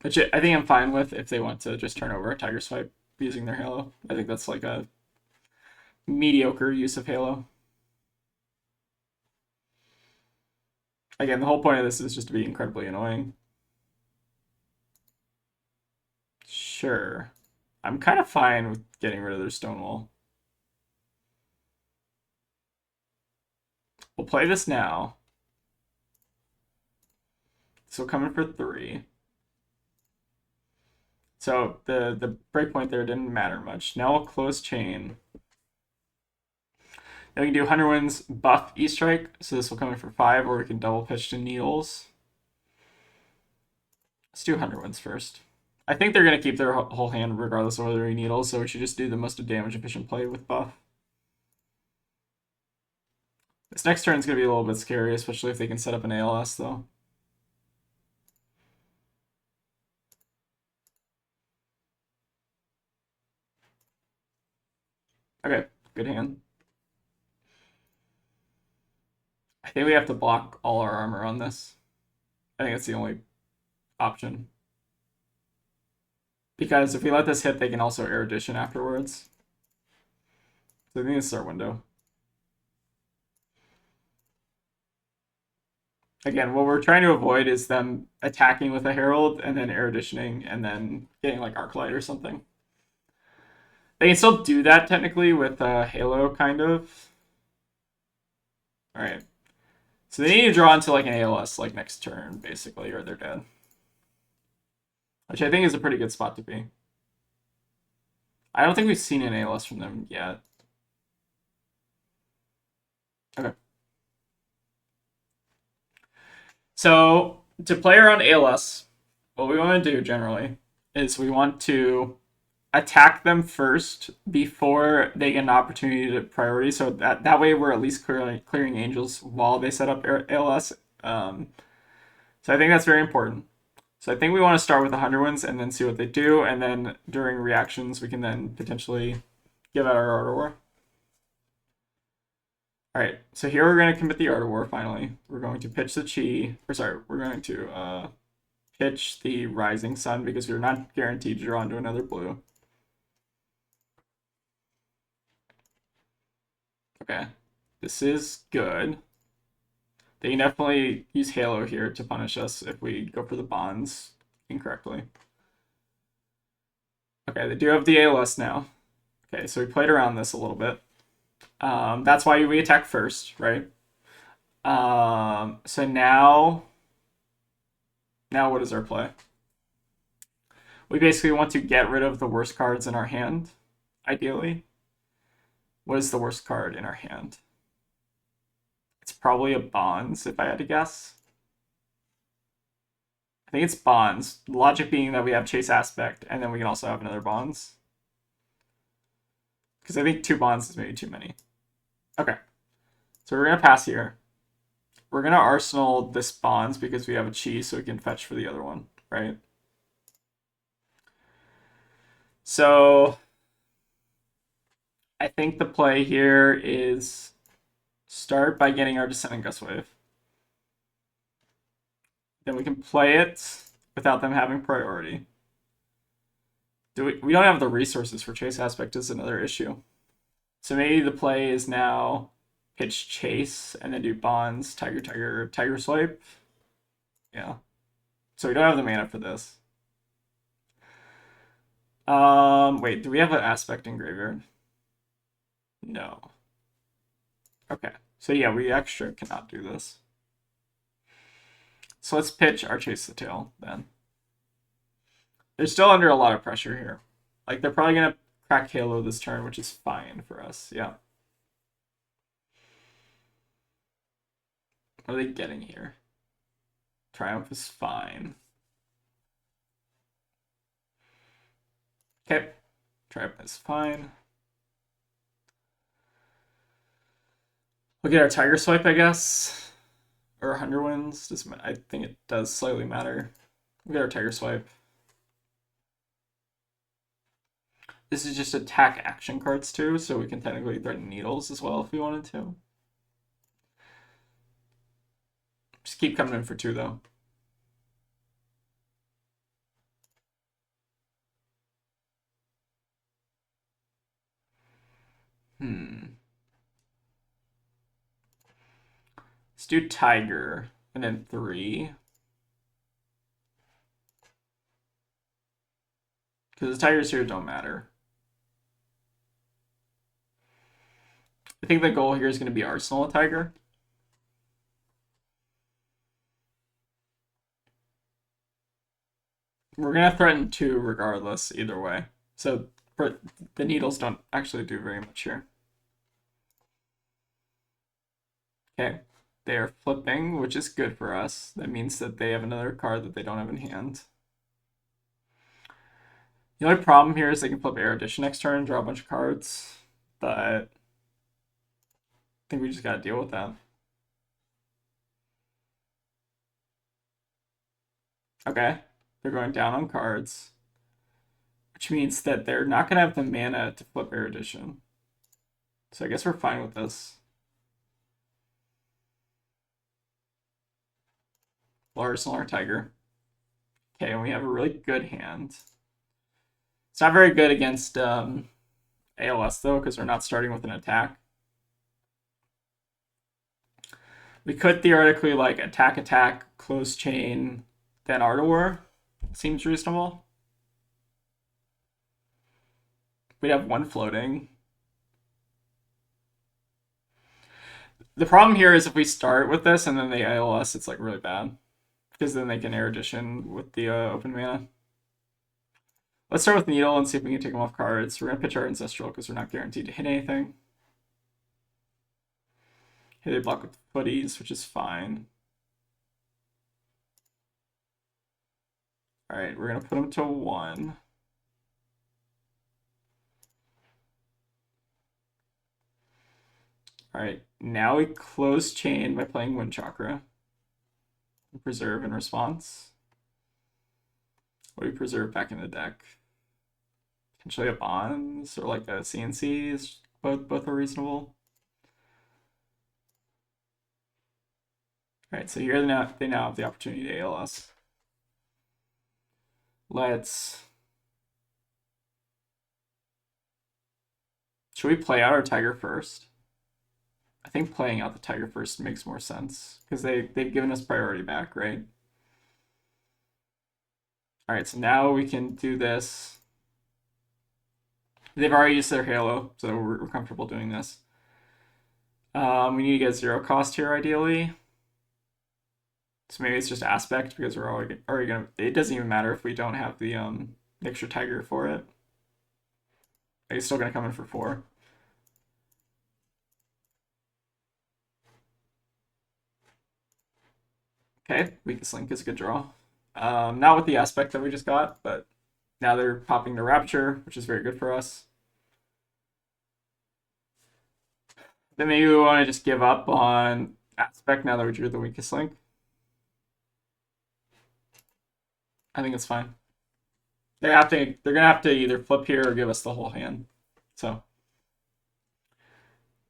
Which I think I'm fine with if they want to just turn over a Tiger Swipe using their Halo. I think that's like a mediocre use of Halo. Again, the whole point of this is just to be incredibly annoying. Sure. I'm kind of fine with getting rid of their Stonewall. We'll play this now. So coming for 3. So the breakpoint there didn't matter much. Now we'll close chain. Now we can do 100 wins buff E-Strike. So this will come in for 5, or we can double pitch to Needles. Let's do 100 wins first. I think they're going to keep their whole hand regardless of whether they're Needles, so we should just do the most damage efficient play with buff. This next turn is going to be a little bit scary, especially if they can set up an ALS, though. Okay, good hand. I think we have to block all our armor on this. I think that's the only option. Because if we let this hit, they can also Erudition afterwards. So I think this is our window. Again, what we're trying to avoid is them attacking with a Herald and then Eruditioning and then getting like Arclight or something. They can still do that technically with Halo, kind of. Alright. So they need to draw into like an ALS like next turn, basically, or they're dead. Which I think is a pretty good spot to be. I don't think we've seen an ALS from them yet. Okay. So to play around ALS, what we want to do generally is we want to attack them first before they get an opportunity to priority. So that way we're at least clearing angels while they set up ALS. So I think that's very important. So I think we want to start with the 100 ones and then see what they do, and then during reactions we can then potentially give out our Art of War. All right, so here we're going to commit the Art of War finally. We're going to pitch the Chi, or sorry, we're going to pitch the Rising Sun because we're not guaranteed to draw into another blue. Okay, this is good. They can definitely use Halo here to punish us if we go for the bonds incorrectly. Okay, they do have the ALS now. Okay, so we played around this a little bit. That's why we attack first, right? So now what is our play? We basically want to get rid of the worst cards in our hand, ideally. What is the worst card in our hand? It's probably a Bonds, if I had to guess. I think it's Bonds. Logic being that we have Chase Aspect, and then we can also have another Bonds. Because I think 2 Bonds is maybe too many. Okay. So we're going to pass here. We're going to Arsenal this Bonds because we have a Chi, so we can fetch for the other one, right? So I think the play here is start by getting our Descending Gust Wave. Then we can play it without them having priority. We don't have the resources for Chase Aspect is another issue. So maybe the play is now pitch Chase and then do Bonds, Tiger Swipe. Yeah. So we don't have the mana for this. Wait, do we have an Aspect in Graveyard? No. Okay. So yeah, we extra cannot do this. So let's pitch our Chase the Tail then. They're still under a lot of pressure here. Like, they're probably going to crack Halo this turn, which is fine for us. Yeah. What are they getting here? Triumph is fine. Okay. Triumph is fine. We'll get our Tiger Swipe, I guess. Or 100 wins. I think it does slightly matter. We'll get our Tiger Swipe. This is just attack action cards too, so we can technically threaten Needles as well if we wanted to. Just keep coming in for 2 though. Let's do Tiger and then 3. Because the Tigers here don't matter. I think the goal here is going to be Arsenal a Tiger. We're going to threaten 2 regardless, either way. So the Needles don't actually do very much here. Okay, they are flipping, which is good for us. That means that they have another card that they don't have in hand. The only problem here is they can flip Erudition next turn and draw a bunch of cards, but I think we just gotta deal with that. Okay, they're going down on cards, which means that they're not gonna have the mana to flip Erudition. So I guess we're fine with this. Arsenal or Tiger. Okay, and we have a really good hand. It's not very good against ALS though, because we're not starting with an attack. We could theoretically like attack, close chain, then Art of War. Seems reasonable. We'd have 1 floating. The problem here is if we start with this and then they ALS, it's like really bad. Because then they can Erudition with the open mana. Let's start with Needle and see if we can take them off cards. We're going to pitch our Ancestral because we're not guaranteed to hit anything. Okay, they block with footies, which is fine. All right, we're gonna put him to 1. All right, now we close chain by playing Wind Chakra. Preserve in response. What do we preserve back in the deck? Potentially a Bonds or like a CNC is both are reasonable. All right, so here they now have the opportunity to ALS. Should we play out our Tiger first? I think playing out the Tiger first makes more sense because they've given us priority back, right? All right, so now we can do this. They've already used their Halo, so we're comfortable doing this. We need to get 0 cost here, ideally. So maybe it's just Aspect because we're already gonna. It doesn't even matter if we don't have the extra Tiger for it. He's still gonna come in for 4. Okay, Weakest Link is a good draw. Not with the Aspect that we just got, but now they're popping the Rapture, which is very good for us. Then maybe we want to just give up on Aspect now that we drew the Weakest Link. I think it's fine. They're gonna have to either flip here or give us the whole hand. So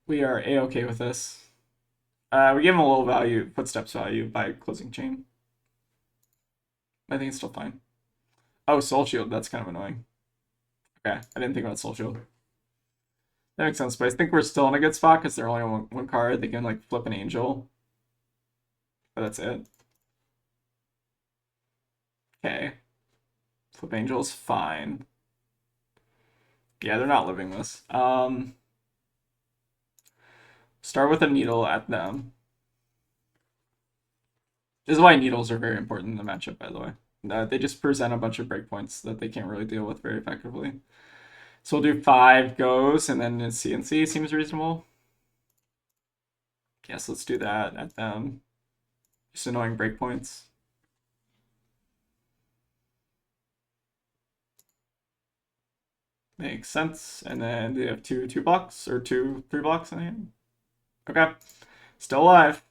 we are a-okay with this. We give him a little value, footsteps value by closing chain. I think it's still fine. Oh, Soul Shield, that's kind of annoying. Okay, I didn't think about Soul Shield. That makes sense, but I think we're still in a good spot because they're only on one card. They can like flip an Angel. But that's it. Okay. Flip Angel's fine. Yeah, they're not living this. Start with a needle at them. This is why needles are very important in the matchup, by the way. They just present a bunch of breakpoints that they can't really deal with very effectively. So we'll do 5 goes, and then CNC seems reasonable. Yes, let's do that at them. Just annoying breakpoints. Makes sense. And then they have 2 blocks or 3 blocks in the hand. Okay. Still alive.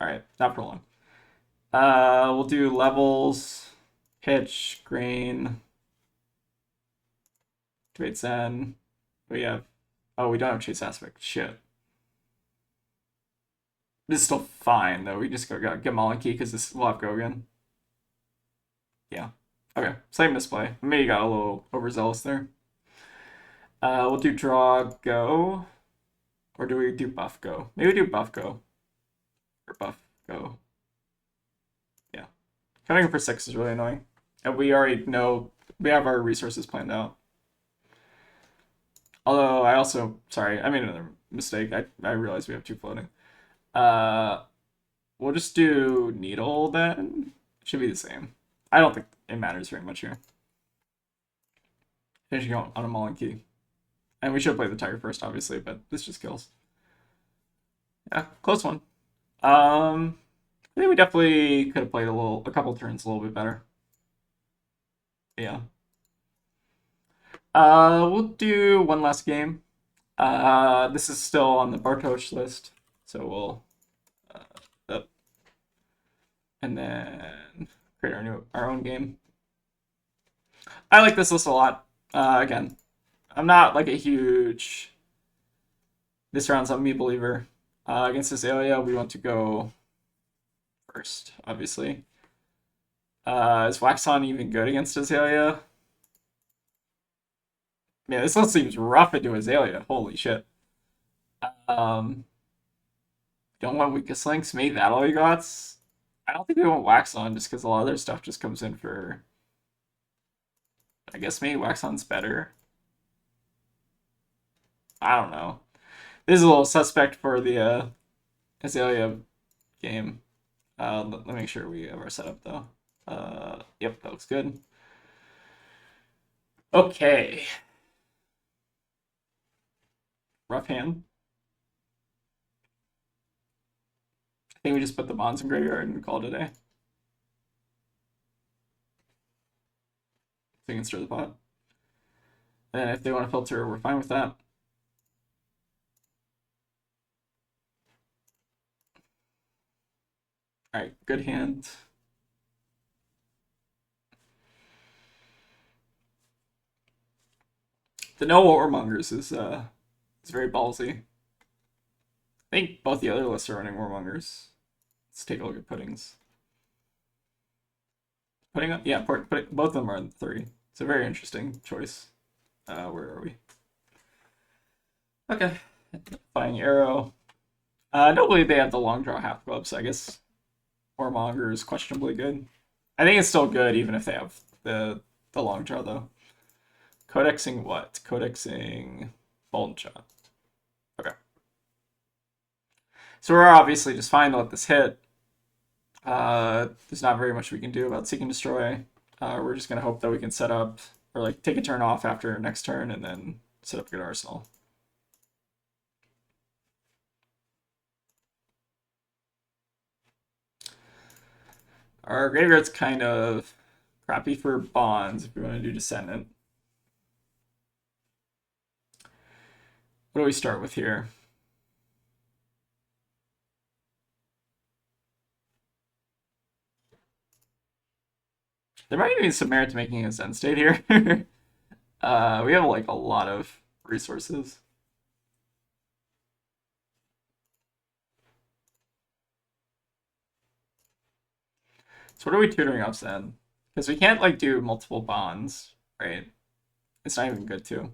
Alright, not for long. We'll do levels, pitch, grain, activate Zen. We have we don't have chase aspect. Shit. This is still fine though. We just gotta get Molenki because this will have go again. Yeah. Okay. Same display. Maybe got a little overzealous there. We'll do draw go. Or do we do buff go? Maybe we do buff go. Or buff go. Yeah. Coming in for 6 is really annoying. And we already know we have our resources planned out. Although I also sorry, I made another mistake. I realized we have 2 floating. We'll just do needle then. Should be the same. I don't think it matters very much here. Finishing on a Molenki. And we should play the Tiger first, obviously, but this just kills. Yeah, close one. I think we definitely could have played a couple turns a little bit better. Yeah. We'll do one last game. This is still on the Bartosz list, so we'll up. And then create our own game. I like this list a lot. Again, I'm not like a huge this round's on me believer. Against Azalea, we want to go first, obviously. Is Waxon even good against Azalea? Yeah, this list seems rough into Azalea. Holy shit. Don't want Weakest Links. Maybe that all you got? I don't think we want Waxon just because a lot of their stuff just comes in for. I guess maybe Waxon's better. I don't know. This is a little suspect for the Azalea game. Let me make sure we have our setup though. Yep, that looks good. Okay. Rough hand. I think we just put the bonds in graveyard and call it a day. So you can stir the pot. And if they want to filter, we're fine with that. All right, good hand. The no warmongers is very ballsy. I think both the other lists are running warmongers. Let's take a look at puddings. Pudding up, yeah, both of them are in 3. It's a very interesting choice. Where are we? Okay, Flying Arrow. Nobly they have the long draw half club, so I guess warmonger is questionably good. I think it's still good even if they have the long draw though. Codexing what? Codexing Bolton Shot. Okay. So we're obviously just fine to let this hit. There's not very much we can do about Seek and Destroy. We're just gonna hope that we can set up or like take a turn off after next turn and then set up a good arsenal. Our graveyard's kind of crappy for bonds if we want to do Descendant. What do we start with here? There might be some merit to making a Zen state here. We have like a lot of resources. So what are we tutoring up Zen? Because we can't like do multiple bonds, right? It's not even good to.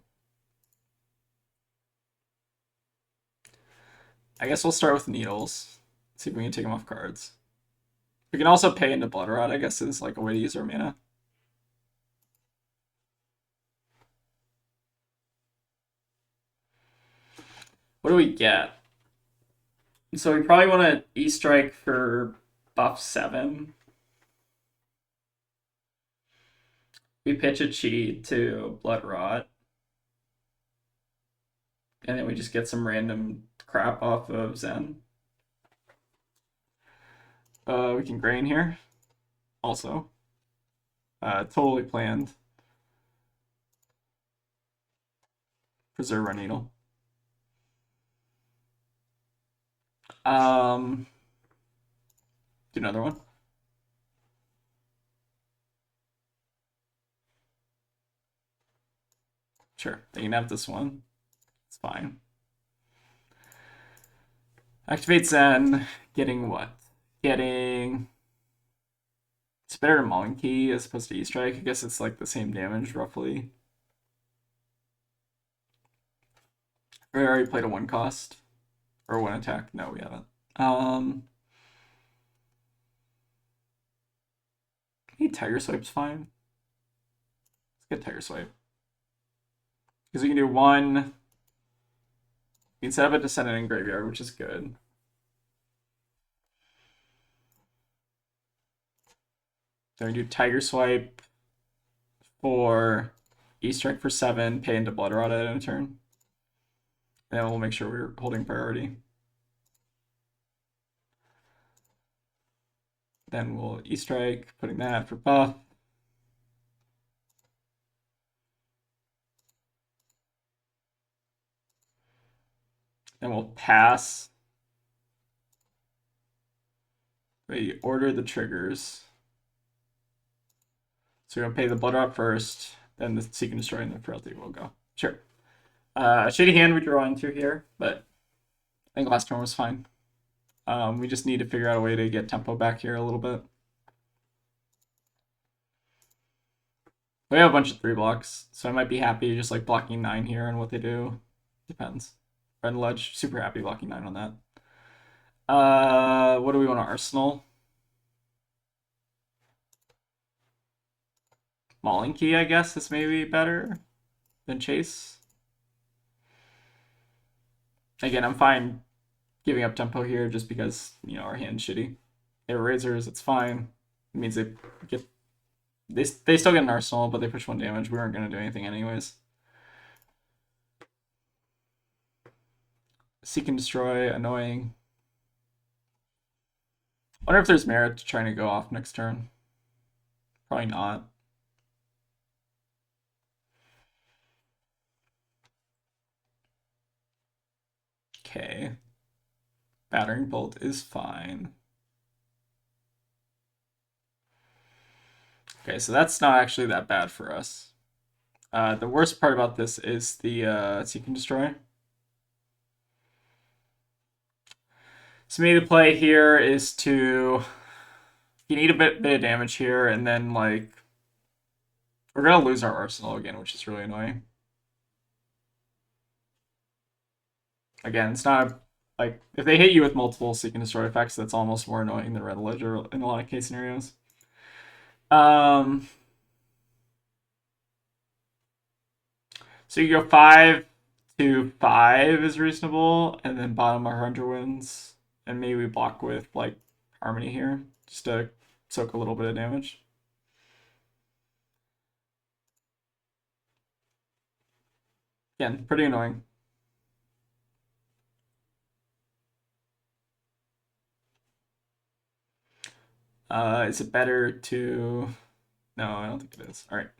I guess we'll start with needles. See if we can take them off cards. We can also pay into Blood Rot, I guess, is like a way to use our mana. What do we get? So we probably want to E-Strike for buff 7. We pitch a Chi to Blood Rot. And then we just get some random crap off of Zen. We can grain here. Also. Totally planned. Preserve our needle. Do another one. Sure, they can have this one. It's fine. Activate Zen. Getting what? Getting... It's better to Monkey as opposed to E-Strike. I guess it's like the same damage, roughly. We already played a 1 cost. Or 1 attack. No, we haven't. I think Tiger Swipe's fine. Let's get Tiger Swipe. Because we can do 1. We can set up a Descendant in Graveyard, which is good. So we do Tiger Swipe for E-Strike for 7, pay into Blood Rot at end of turn. And then we'll make sure we're holding priority. Then we'll E-Strike, putting that for buff. Then we'll pass. We order the triggers. So we're gonna pay the Blood Rot first, then the Seek and Destroy, and the Frailty will go. Sure. Shady hand we draw into here, but I think last turn was fine. We just need to figure out a way to get tempo back here a little bit. We have a bunch of 3 blocks, so I might be happy just like blocking 9 here and what they do. Depends. Red Ledge, super happy blocking 9 on that. What do we want to Arsenal? Mauling Key, I guess, is maybe better than Chase. Again, I'm fine giving up tempo here just because, you know, our hand's shitty. They have razors, it's fine. It means they get... They still get an Arsenal, but they push 1 damage. We weren't going to do anything anyways. Seek and Destroy, annoying. Wonder if there's merit to trying to go off next turn. Probably not. okay. Battering bolt is fine. Okay, so that's not actually that bad for us. The worst part about this is the Seek and Destroy. So maybe the play here is to you need a bit of damage here, and then like we're gonna lose our arsenal again, which is really annoying. Again, it's not like if they hit you with multiple Seek and Destroy effects, that's almost more annoying than Red Ledger in a lot of case scenarios. So you go 5 to 5 is reasonable, and then bottom 100 wins, and maybe we block with like Harmony here just to soak a little bit of damage. Again, pretty annoying. Is it better to? No, I don't think it is. All right.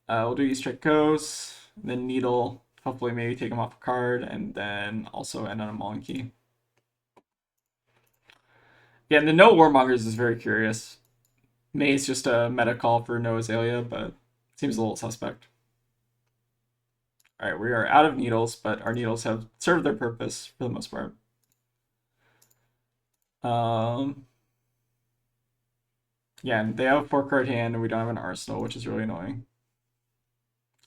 We'll do East Strike Goes, then Needle. Hopefully, maybe take him off a card, and then also end on a Mullen Key. Yeah, and the no Warmongers is very curious. May's just a meta call for no Azalea, but seems a little suspect. All right, we are out of needles, but our needles have served their purpose for the most part. Yeah, and they have a 4-card hand, and we don't have an arsenal, which is really annoying.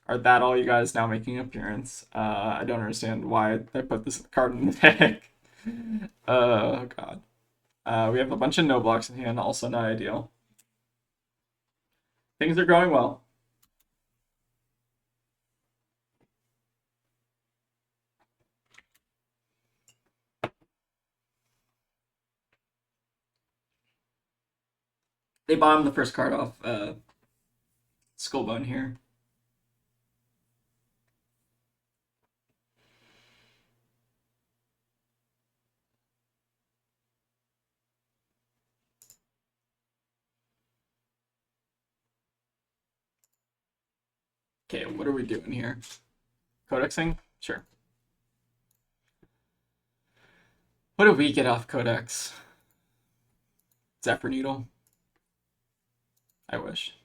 Are that all you guys now making an appearance? I don't understand why I put this card in the deck. Oh god. We have a bunch of no blocks in hand, also not ideal. Things are going well. They bombed the first card off Skullbone here. Okay, what are we doing here? Codexing? Sure. What do we get off Codex? Zephyr Needle? I wish.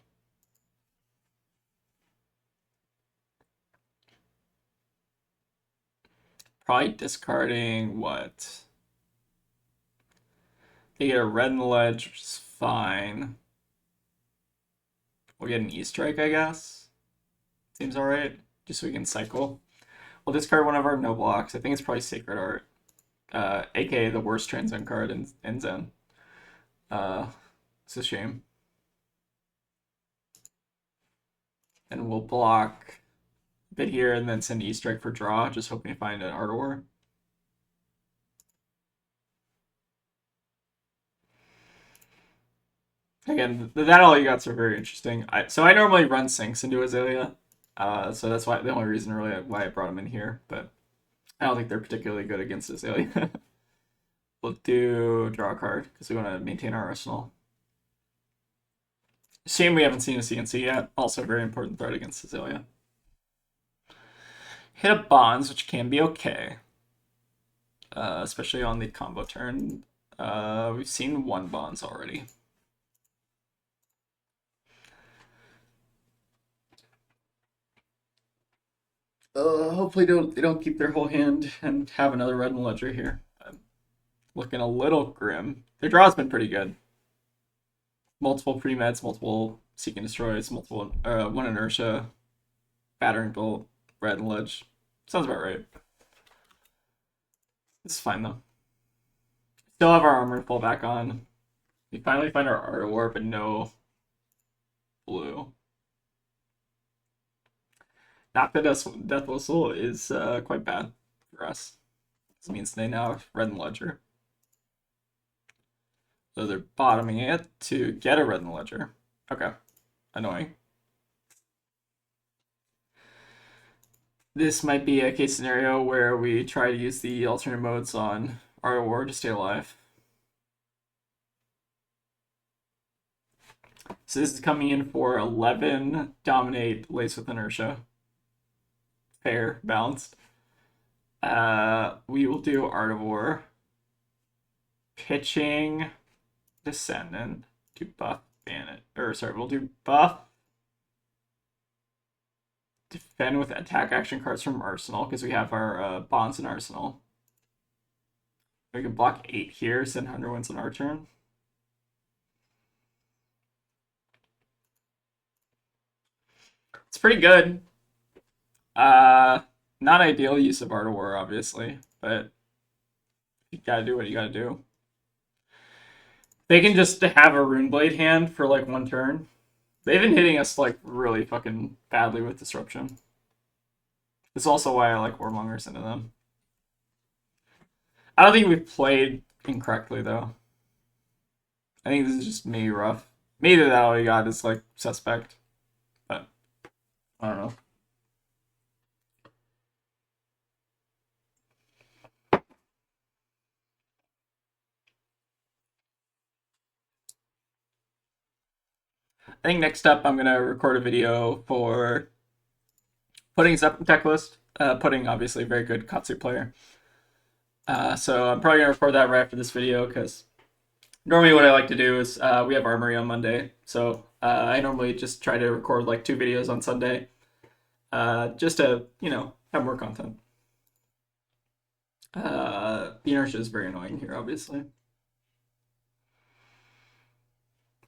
Probably discarding what? They get a red in the ledge, which is fine. We'll get an E-Strike, I guess. Seems alright. Just so we can cycle. We'll discard one of our no blocks. I think it's probably Sacred Art. AKA the worst Transcend card in Zen. It's a shame. And we'll block a bit here and then send E-Strike for draw, just hoping to find an Art Ore. Again, that all you got are very interesting. So I normally run Sinks into Azalea, so that's why the only reason really why I brought them in here. But I don't think they're particularly good against Azalea. We'll do draw a card because we want to maintain our arsenal. Shame we haven't seen a CNC yet. Also, a very important threat against Azalea. Hit a bonds, which can be okay, especially on the combo turn. We've seen one bonds already. Hopefully they don't keep their whole hand and have another red and ledger here. Looking a little grim. Their draw's been pretty good. Multiple pre-meds, multiple Seek and Destroys, multiple one inertia, battering bolt, red and ledge. Sounds about right. This is fine though. Still have our armor full back on. We finally find our Art War, but no blue. Not that Death Whistle is quite bad for us. This means they now have red and ledger. So they're bottoming it to get a red in the ledger. Okay. Annoying. This might be a case scenario where we try to use the alternate modes on Art War to stay alive. So this is coming in for 11 dominate lace with inertia. Fair, balanced. We will do Art of War. Pitching Descendant. Do buff Banet. Or sorry, we'll do buff defend with attack action cards from Arsenal because we have our bonds in Arsenal. We can block 8 here, send 100 wins on our turn. It's pretty good. Not ideal use of Art of War, obviously, but you gotta do what you gotta do. They can just have a Runeblade hand for like 1 turn. They've been hitting us like really fucking badly with Disruption. It's also why I like Warmongers into them. I don't think we've played incorrectly though. I think this is just maybe rough. Maybe that all we got is like suspect, but I don't know. I think next up I'm gonna record a video for Pudding's up deck list. Pudding, obviously, a very good Katsu player. So I'm probably gonna record that right after this video because normally what I like to do is we have Armory on Monday, so I normally just try to record like 2 videos on Sunday, just to have more content. The inertia is very annoying here, obviously.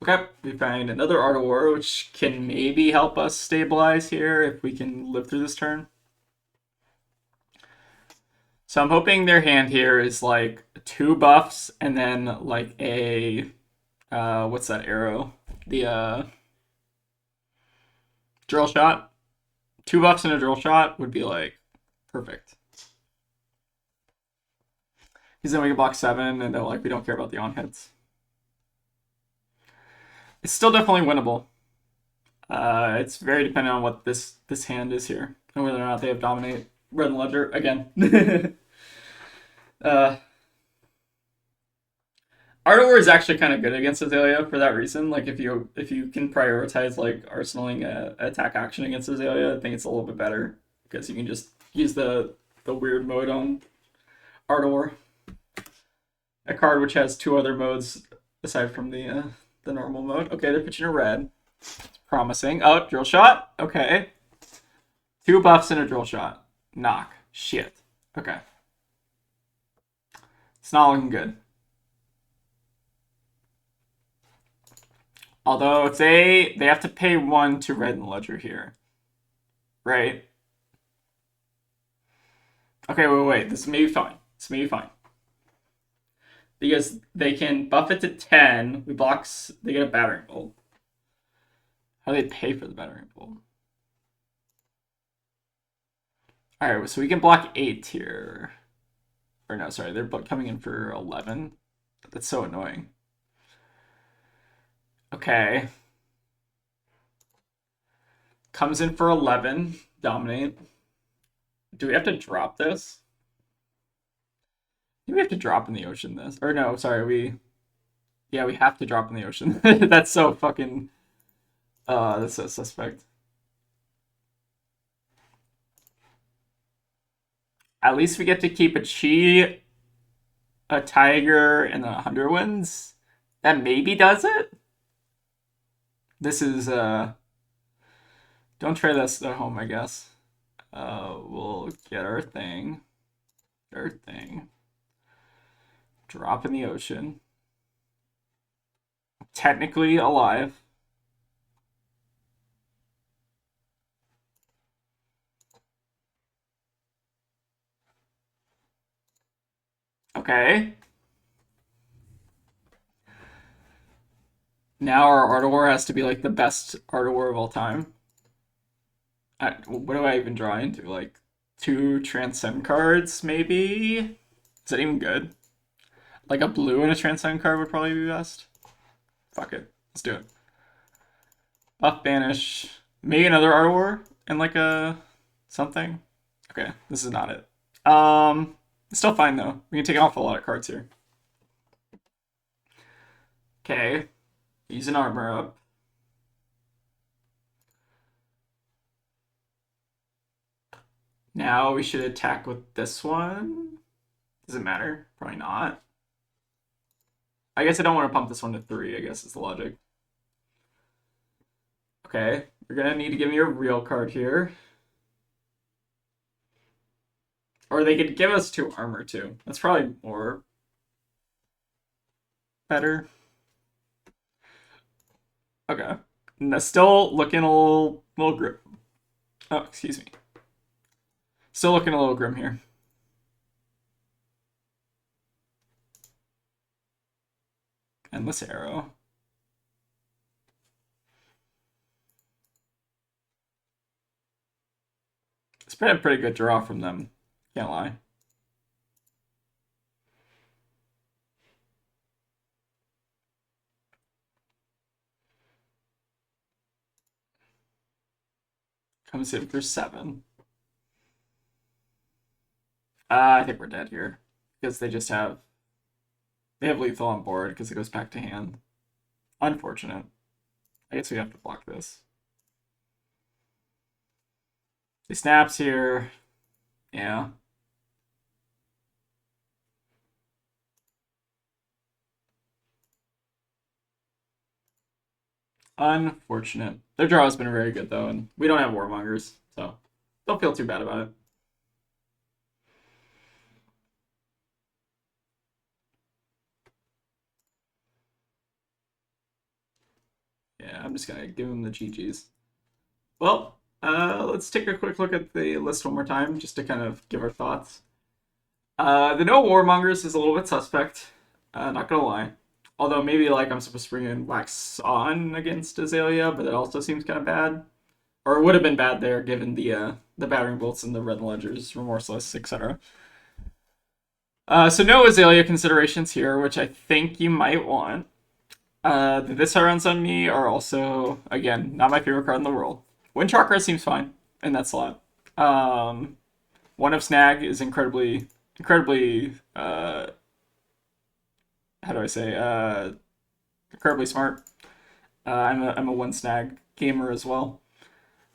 Okay, we find another Art of War, which can maybe help us stabilize here if we can live through this turn. So I'm hoping their hand here is like 2 buffs and then like a what's that arrow? The drill shot. 2 buffs and a drill shot would be like perfect. Because then we can block 7 and they're like we don't care about the on hits. It's still definitely winnable. It's very dependent on what this hand is here and whether or not they have dominate red and ledger again. Art of War is actually kind of good against Azalea for that reason. Like if you can prioritize like arsenaling attack action against Azalea, I think it's a little bit better because you can just use the weird mode on Art of War. A card which has 2 other modes aside from the normal mode. Okay, they're pitching a red. It's promising. Oh, drill shot. Okay. 2 buffs and a drill shot. Knock. Shit. Okay. It's not looking good. Although if they have to pay 1 to red and ledger here. Right? Okay, wait. This may be fine. This may be fine. Because they can buff it to 10. We blocks. They get a battering bolt. How do they pay for the battering bolt? Alright, so we can block 8 here. Or no, sorry, they're coming in for 11. That's so annoying. Okay. Comes in for 11. Dominate. Do we have to drop this? Do we have to drop in the ocean this? Or no, sorry, yeah, we have to drop in the ocean. That's so fucking that's so suspect. At least we get to keep a chi, a tiger, and then 100 wins. That maybe does it. This is don't try this at home, I guess. We'll get our thing. Our thing. Drop in the ocean. Technically alive. Okay. Now our Art of War has to be like the best Art of War of all time. What do I even draw into? Like 2 Transcend cards, maybe? Is that even good? Like a blue and a Transcend card would probably be best. Fuck it. Let's do it. Buff Banish. Maybe another Art of War and like a something. Okay, this is not it. It's still fine though. We can take off a lot of cards here. Okay. Use an armor up. Now we should attack with this one. Does it matter? Probably not. I guess I don't want to pump this one to 3, I guess is the logic. Okay, you're gonna need to give me a real card here. Or they could give us 2 armor too. That's probably more better. Okay. Still looking a little grim. Oh, excuse me. Still looking a little grim here. Endless arrow. It's been a pretty good draw from them. Can't lie. Comes in for 7. I think we're dead here. Because they have lethal on board because it goes back to hand. Unfortunate. I guess we have to block this. He snaps here. Yeah. Unfortunate. Their draw has been very good though, and we don't have warmongers, so don't feel too bad about it. Yeah, I'm just gonna give him the GGs. Well, let's take a quick look at the list one more time, just to kind of give our thoughts. The no warmongers is a little bit suspect. Not gonna lie. Although maybe like I'm supposed to bring in Wax on against Azalea, but it also seems kind of bad. Or it would have been bad there given the battering bolts and the red ledgers, remorseless, etc. So no Azalea considerations here, which I think you might want. The Viscera runs on me are also, again, not my favorite card in the world. Wind Chakra seems fine in that slot. One of Snag is incredibly, how do I say, incredibly smart. I'm a one Snag gamer as well.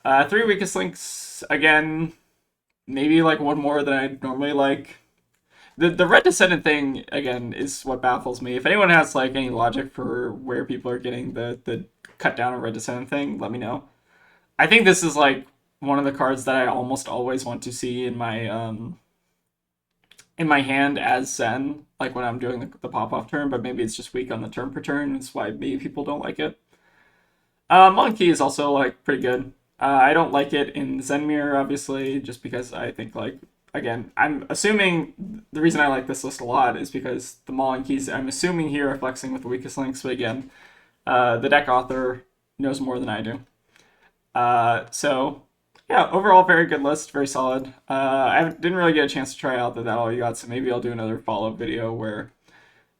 3 weakest links, again, maybe like one more than I'd normally like. The Red Descendant thing, again, is what baffles me. If anyone has like any logic for where people are getting the cut down on Red Descendant thing, let me know. I think this is like one of the cards that I almost always want to see in my hand as Zen, like when I'm doing the pop off turn, but maybe it's just weak on the turn per turn. That's why maybe people don't like it. Monkey is also like pretty good. I don't like it in Zen Mirror, obviously, just because I think like again, I'm assuming the reason I like this list a lot is because the Mullen keys I'm assuming here are flexing with the weakest links, but again, the deck author knows more than I do. So yeah, overall very good list, very solid. I didn't really get a chance to try out the That All You Got, so maybe I'll do another follow-up video where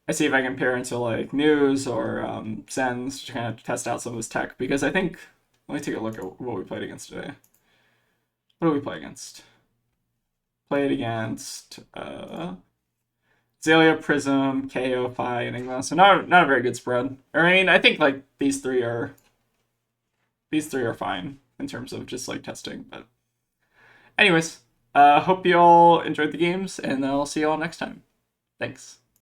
I see if I can pair into like news or sends to kind of test out some of this tech, because I think, let me take a look at what we played against today. What did we play against? Played against Azalea, Prism, Kayo, Phi, Enigma. So not a very good spread. Or I mean, I think like these three are fine in terms of just like testing. But anyways, hope you all enjoyed the games, and I'll see you all next time. Thanks.